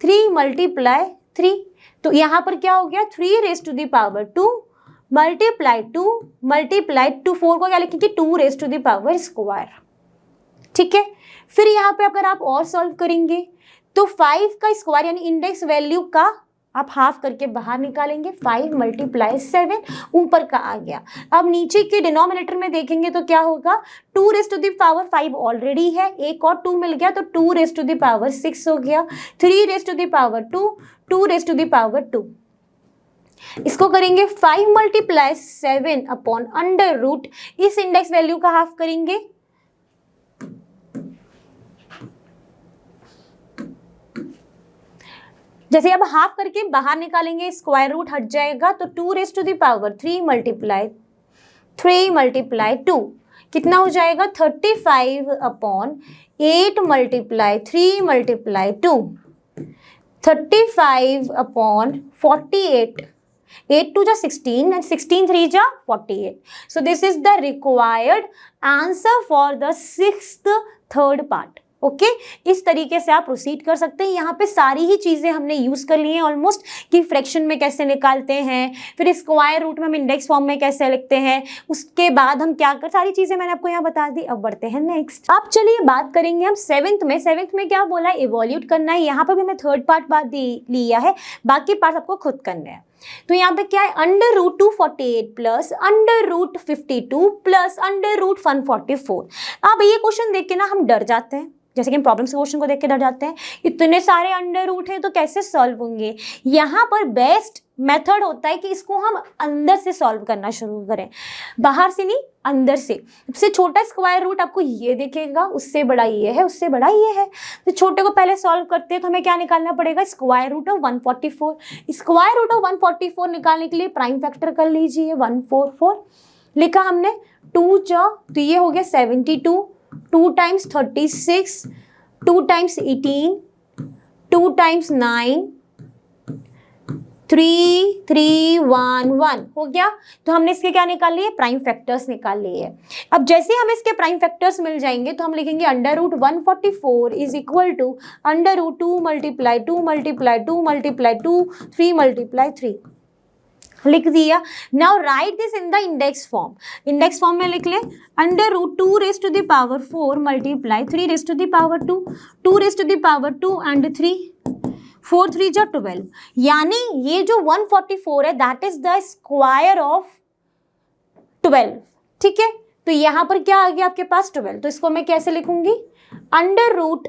3 मल्टीप्लाई 3, तो यहाँ पर क्या हो गया 3⁵2 मल्टीप्लाई 2 मल्टीप्लाई 2, 4 को क्या लिखेंगे 2⁵²। ठीक है, फिर यहाँ पे अगर आप और सॉल्व करेंगे तो 5 का स्क्वायर यानी इंडेक्स वैल्यू का आप हाफ करके बाहर निकालेंगे, 5 मल्टीप्लाई 7 ऊपर का आ गया। अब नीचे के डिनोमिनेटर में देखेंगे तो क्या होगा, 2⁵5 ऑलरेडी है, एक और 2 मिल गया तो 2⁵6 हो गया, 3⁵2 2⁵2। इसको करेंगे 5 मल्टीप्लाई 7 अपॉन अंडर रूट, इस इंडेक्स वैल्यू का हाफ करेंगे, जैसे अब हाफ करके बाहर निकालेंगे स्क्वायर रूट हट जाएगा तो 2⁵3 मल्टीप्लाई 2 कितना हो जाएगा 35/8 मल्टीप्लाई 3 मल्टीप्लाई 2, 35/48, 8 2 जा 16 and 16 3 जा 48. So this is the required answer for the 6th third part. Okay इस तरीके से आप प्रोसीड कर सकते हैं। यहाँ पे सारी ही चीज़ें हमने यूज़ कर ली हैं ऑलमोस्ट, कि फ्रैक्शन में कैसे निकालते हैं, फिर स्क्वायर रूट में हम इंडेक्स फॉर्म में कैसे लिखते हैं, उसके बाद हम क्या कर, सारी चीज़ें मैंने आपको यहाँ बता दी। अब बढ़ते हैं नेक्स्ट। अब चलिए बात करेंगे हम सेवेंथ में क्या बोला है, इवोल्यूट करना है। यहाँ पर भी मैं थर्ड पार्ट बात लिया है, बाकी पार्ट आपको खुद करना है। तो यहाँ पे क्या है, √248 प्लस √52 प्लस √144। अब ये क्वेश्चन देख के ना हम डर जाते हैं, जैसे कि हम प्रॉब्लम सॉल्यूशन को देख के डर जाते हैं, इतने सारे अंडर रूट हैं तो कैसे सॉल्व होंगे। यहाँ पर बेस्ट मेथड होता है कि इसको हम अंदर से सॉल्व करना शुरू करें, बाहर से नहीं अंदर से। सबसे छोटा स्क्वायर रूट आपको ये दिखेगा, उससे बड़ा ये है, उससे बड़ा ये है, तो छोटे को पहले सॉल्व करते हैं तो हमें क्या निकालना पड़ेगा, square root of 144। Square root of 144 निकालने के लिए प्राइम फैक्टर कर लीजिए, 144 लिखा हमने, 2 जा तो ये हो गया 72, 2 टाइम्स 36, 2 टाइम्स 18, 2 टाइम्स 9, 3311 हो गया। तो हमने इसके क्या निकाल लिए, प्राइम फैक्टर्स निकाल लिए। अब जैसे हमें इसके प्राइम फैक्टर्स मिल जाएंगे तो हम लिखेंगे under root 144 is equal to under root 2 multiply 2 multiply 2 multiply 2 3 multiply 3 लिख दिया। Now write this in the index form. Index form में लिख ले under root 2 raise to the power 4 multiply 3 raise to the power 2 2 raise to the power 2 and 3 4 3 जा 12, यानी ये जो 144 है that is the square of 12। ठीक है, तो यहां पर क्या आ गया आपके पास 12, तो इसको मैं कैसे लिखूंगी, under root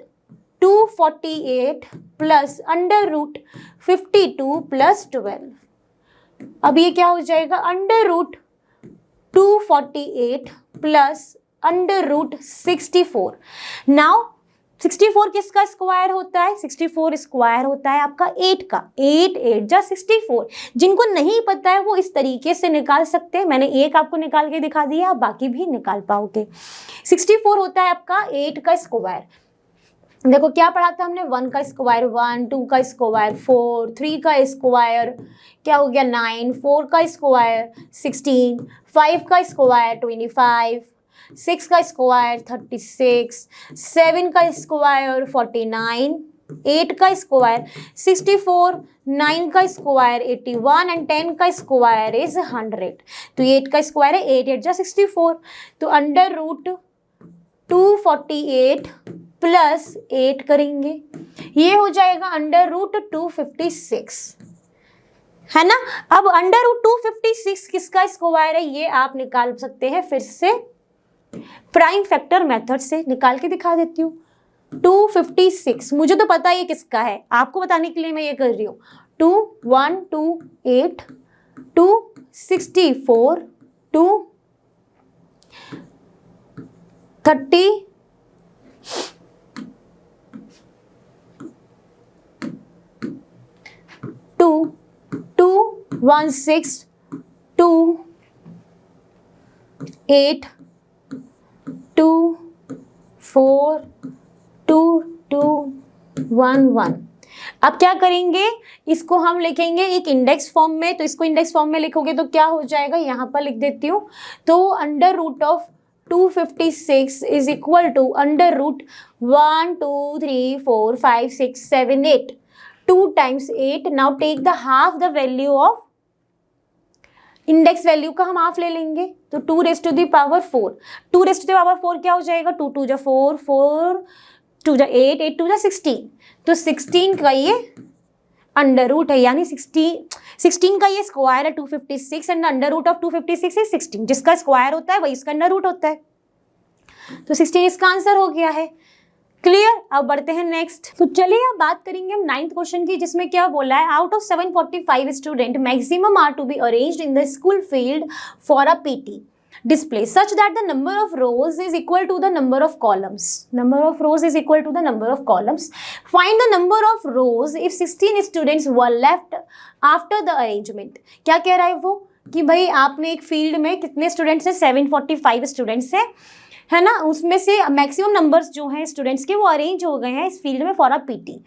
248 plus under root 52 plus 12। अब ये क्या हो जाएगा, under root 248 plus under root 64। Now 64 किसका स्क्वायर होता है, 64 स्क्वायर होता है आपका 8 का, 8 8 जा 64। जिनको नहीं पता है वो इस तरीके से निकाल सकते हैं, मैंने एक आपको निकाल के दिखा दिया, आप बाकी भी निकाल पाओगे। 64 होता है आपका 8 का स्क्वायर। देखो क्या पढ़ा था हमने, 1 का स्क्वायर 1, 2 का स्क्वायर 4, 3 का स्क्वायर क्या हो गया 9, 4 का स्क्वायर 16, 5 का स्क्वायर 25, 6 का स्क्वायर 36, 7 का स्क्वायर 49, 8 का स्क्वायर 64, 9 का स्क्वायर 81 एंड 10 का स्क्वायर इज 100। तो 8 का स्क्वायर है 8 8 जा 64, तो अंडर रूट 248 प्लस 8 करेंगे, ये हो जाएगा अंडर रूट 256, है ना। अब अंडर रूट 256 किसका स्क्वायर है, ये आप निकाल सकते हैं फिर से प्राइम फैक्टर मेथड से, निकाल के दिखा देती हूँ। 256 मुझे तो पता है ये किसका है, आपको बताने के लिए मैं ये कर रही हूँ। 2128 264 230 216 28 24 2211। अब क्या करेंगे, इसको हम लिखेंगे एक इंडेक्स फॉर्म में, तो इसको इंडेक्स फॉर्म में लिखोगे तो क्या हो जाएगा, यहाँ पर लिख देती हूँ। तो under root of 256 is equal to under root 1 2 3 4 5 6 7 8 2 times 8। Now take the half the value of index value का हम हाफ ले लेंगे, तो 2 raise to the power 4, 2 raise to the power 4 क्या हो जाएगा, 2 2 जा 4 4 2 जा 8 8 2 जा 16, तो 16 का ये अंडर रूट है, यानी 16 का ये स्क्वायर है 256 and under root of 256 is 16। जिसका स्क्वायर होता है वही इसका अंडर रूट होता है, तो 16 इसका आंसर हो गया है। क्लियर, अब बढ़ते हैं नेक्स्ट। तो चलिए अब बात करेंगे हम 9th क्वेश्चन की, जिसमें क्या बोला है, out of 745 student maximum are to be arranged in the school field for a PT display such that the number of rows is equal to the number of columns. Number of rows is equal to the number of columns. Find the number of rows if 16 students were left after the arrangement. क्या कह रहा है वो कि भाई आपने एक field में कितने स्टूडेंट्स हैं, 745 स्टूडेंट्स हैं, है ना, उसमें से मैक्सिमम नंबर्स जो हैं स्टूडेंट्स के वो अरेंज हो गए हैं इस फील्ड में फॉर अ पीटी।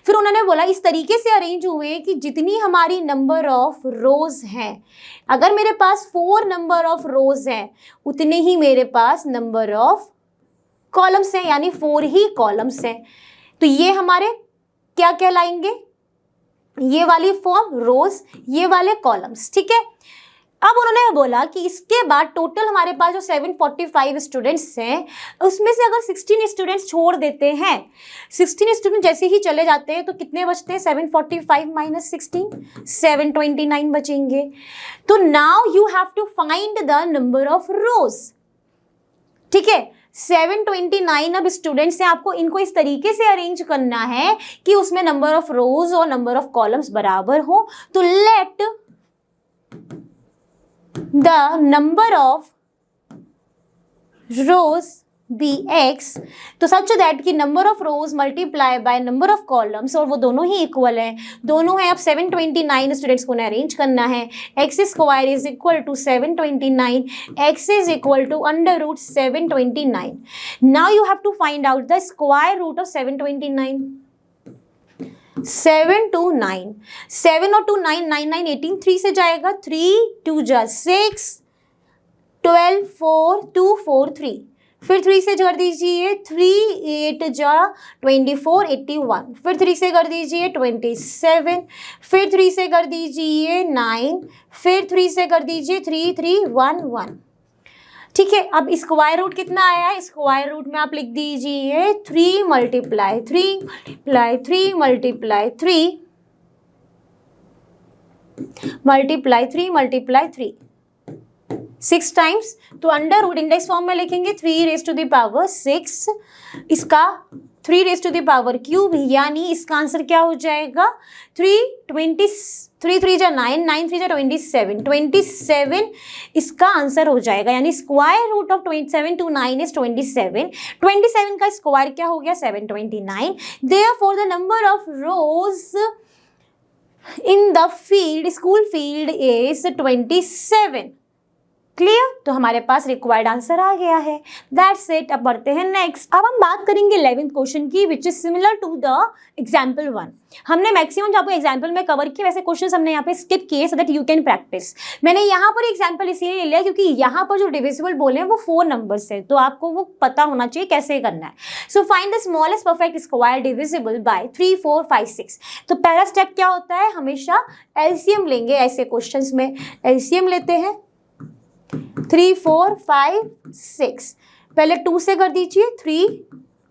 फिर उन्होंने बोला इस तरीके से अरेंज हुए हैं कि जितनी हमारी नंबर ऑफ रोज हैं, अगर मेरे पास 4 नंबर ऑफ रोज हैं उतने ही मेरे पास नंबर ऑफ कॉलम्स हैं, यानी 4 ही कॉलम्स हैं। तो ये हमारे क्या कहलाएंगे, ये वाली फॉर्म रोज, ये वाले कॉलम्स, ठीक है। अब उन्होंने बोला कि इसके बाद टोटल हमारे पास जो 745 स्टूडेंट्स हैं उसमें से अगर 16 स्टूडेंट्स छोड़ देते हैं, 16 स्टूडेंट जैसे ही चले जाते हैं तो कितने बचते हैं, 745 माइनस 16 729 बचेंगे। तो now you have to find the number of rows, ठीक है। 729 अब स्टूडेंट्स हैं, आपको इनको इस तरीके से अरेंज करना है कि उसमें नंबर ऑफ रोज और नंबर ऑफ कॉलम्स बराबर हो। तो late the number of rows be x, तो such that कि number of rows multiply by number of columns, और वो दोनों ही इक्वल हैं, दोनों हैं। अब 729 स्टूडेंट्स को अरेंज करना है, x square is equal to 729, x is equal to under root 729। Now you have to find out the square root of 729। 7 2 9, 7 और 2 9, 9 9 18, 3 से जाएगा, 3 2 जा 6, 12 4 2 4 3, फिर 3 से कर दीजिए 3 8 जा 24 81, फिर 3 से कर दीजिए 27, फिर 3 से कर दीजिए 9, फिर 3 से कर दीजिए 3 3 1 1। ठीक है, अब स्क्वायर रूट कितना आया है? स्क्वायर रूट में आप लिख दीजिए 3 multiply 3 multiply 3 multiply 3 multiply 3 multiply 3 6 times. तो अंडर रूट इंडेक्स फॉर्म में लिखेंगे 3 रेज टू द पावर 6, इसका 3 raise to the power cube, यानी इसका आंसर क्या हो जाएगा? 3 3 जा 9, 9 3 जा 27, 27 इसका आंसर हो जाएगा, यानी square root of 7 two 9 is 27, 27 का स्क्वायर क्या हो गया? 729। Therefore the number of rows in the field, school field is 27। Clear? तो हमारे पास रिक्वायर्ड आंसर आ गया है। That's it. अब बढ़ते हैं नेक्स्ट। अब हम बात करेंगे 11th क्वेश्चन की, which is similar to the example 1। हमने मैक्सिमम जो आपको एग्जाम्पल में कवर किए वैसे क्वेश्चन हमने यहाँ पे स्किप किए so that you can practice. मैंने यहाँ पर एग्जाम्पल इसलिए लिया क्योंकि यहाँ पर जो डिविजिबल बोले हैं वो 4 नंबर्स है, तो आपको वो पता होना चाहिए कैसे करना है। So find the smallest perfect square divisible by 3 4 5 6। तो पहला स्टेप क्या होता है? हमेशा एलसीएम लेंगे। ऐसे क्वेश्चन में एलसीएम लेते हैं। 3 4 5 6, पहले 2 से कर दीजिए 3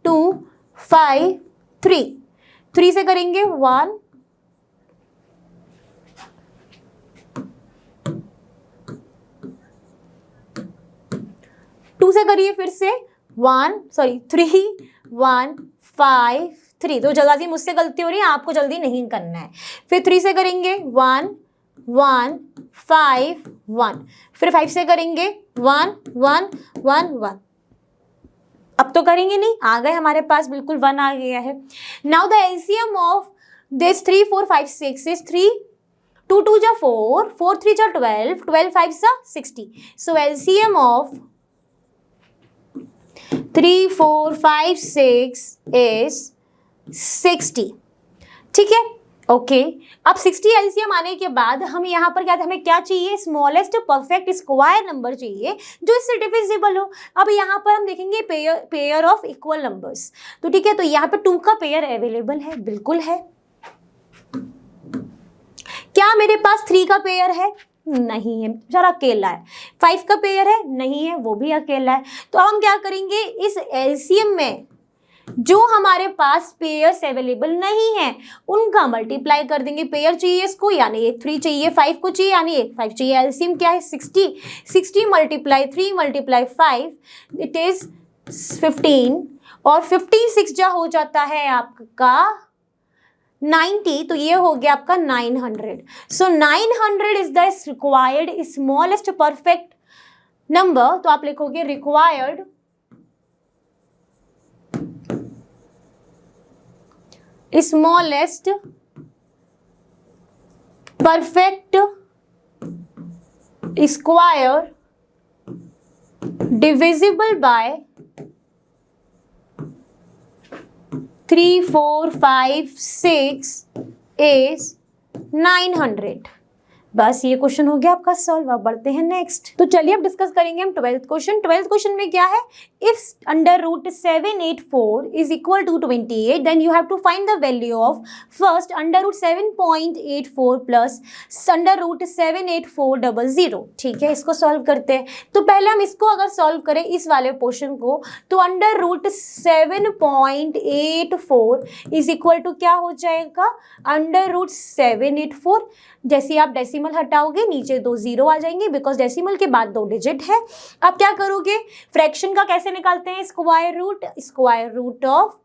2 5 3, 3 से करेंगे 1 2 से करिए फिर से 3 1 5 3। तो जल्दी मुझसे गलती हो रही है, आपको जल्दी नहीं करना है। फिर 3 से करेंगे 1 1 5 1, फिर 5 से करेंगे 1 1 1 1। अब तो करेंगे नहीं, आ गए हमारे पास, बिल्कुल 1 आ गया है। Now the LCM of this 3 4 5 6 is 3 2 2 जा 4 4 3 जा 12 12 5 जा 60। सो एलसीएम ऑफ 3 4 5 6 इज 60। ठीक है, ओके। अब 60 एलसीएम आने के बाद हम यहाँ पर क्या, हमें क्या चाहिए? स्मॉलेस्ट परफेक्ट स्क्वायर नंबर चाहिए जो इससे डिविजिबल हो। अब यहाँ पर हम देखेंगे पेयर ऑफ इक्वल नंबर्स। तो ठीक है, तो यहाँ पे 2 का पेयर अवेलेबल है, बिल्कुल है। क्या मेरे पास 3 का पेयर है? नहीं है, जरा अकेला है। 5 का पेयर है? नहीं है, वो भी अकेला है। तो अब हम क्या करेंगे? इस एलसीएम में जो हमारे पास पेयर्स अवेलेबल नहीं है उनका मल्टीप्लाई कर देंगे। पेयर चाहिए इसको, यानी एक 3 चाहिए, 5 को चाहिए, यानी एक 5 चाहिए। एलसीएम क्या है? 60। 60 मल्टीप्लाई 3 मल्टीप्लाई 5 इट इज 15, और 15 6 जा हो जाता है आपका 90, तो ये हो गया आपका 900। सो 900 is the required smallest perfect number. तो आप लिखोगे required smallest perfect square divisible by 3 4 5 6 is 900। बस ये क्वेश्चन हो गया आपका सॉल्व। अब बढ़ते हैं नेक्स्ट। तो चलिए अब डिस्कस करेंगे हम 12th क्वेश्चन। 12th क्वेश्चन में क्या है? If under root 784 is equal to 28 then you have to find the value of first under root 7.84 plus under root 78400। ठीक है, इसको सॉल्व करते हैं। तो पहले हम इसको अगर सॉल्व करें इस वाले पोर्शन को, तो under root 7.84 is equal to क्या हो जाएगा? Under root 784। जैसे आप डेसिमल हटाओगे नीचे 2 0 आ जाएंगे, बिकॉज डेसिमल के बाद 2 डिजिट है। अब क्या करोगे? फ्रैक्शन का कैसे निकालते हैं? Square root of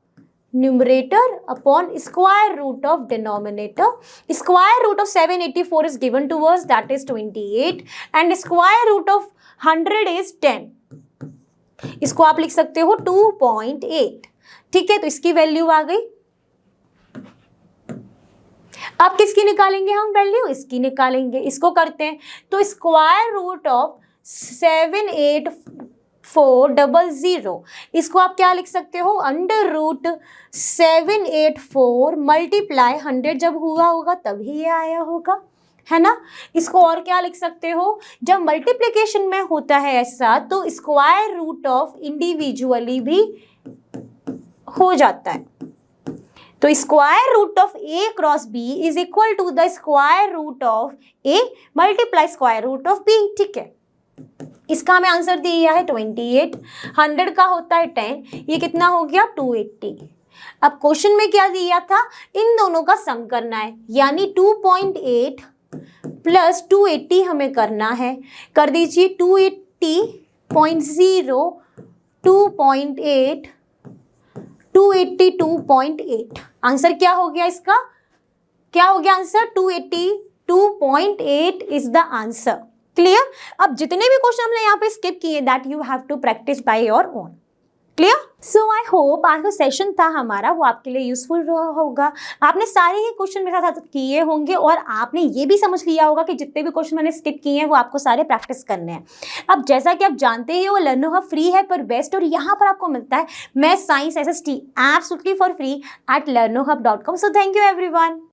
numerator upon square root of denominator. Square root of 784 is given to us, that is 28, and square root of 100 is 10। इसको आप लिख सकते हो 2.8। ठीक है, तो इसकी वैल्यू आ गई। अब किसकी निकालेंगे हम वैल्यू? इसकी निकालेंगे। इसको करते हैं, तो स्क्वायर रूट ऑफ 400। इसको आप क्या लिख सकते हो, अंडर रूट 784 मल्टीप्लाई 100 जब हुआ होगा तभी ये आया होगा, है ना। इसको और क्या लिख सकते हो, जब मल्टीप्लिकेशन में होता है ऐसा तो स्क्वायर रूट ऑफ इंडिविजुअली भी हो जाता है। तो square root of a cross b is equal to the square root of a multiply square root of b, ठीक है। इसका हमें आंसर दिया है 28, 100 का होता है 10, ये कितना हो गया 280। अब क्वेश्चन में क्या दिया था, इन दोनों का सम करना है, यानी 2.8 प्लस 280 हमें करना है। कर दीजिए 280.0 2.8 282.8। आंसर क्या हो गया इसका, क्या हो गया answer, 282.8 is the answer. Clear. अब जितने भी क्वेश्चन हमने यहाँ पे स्किप किए that you have to practice by your own. Clear. So I hope आज का सेशन था हमारा वो आपके लिए यूजफुल रहा होगा। आपने सारे ही क्वेश्चन मेरे साथ किए होंगे और आपने ये भी समझ लिया होगा कि जितने भी क्वेश्चन मैंने स्किप किए हैं वो आपको सारे प्रैक्टिस करने हैं। अब जैसा कि आप जानते ही हो लर्नो हब फ्री है पर बेस्ट, और यहाँ पर आपको मिलता है math science SST absolutely for free at learnohub.com। So thank you everyone.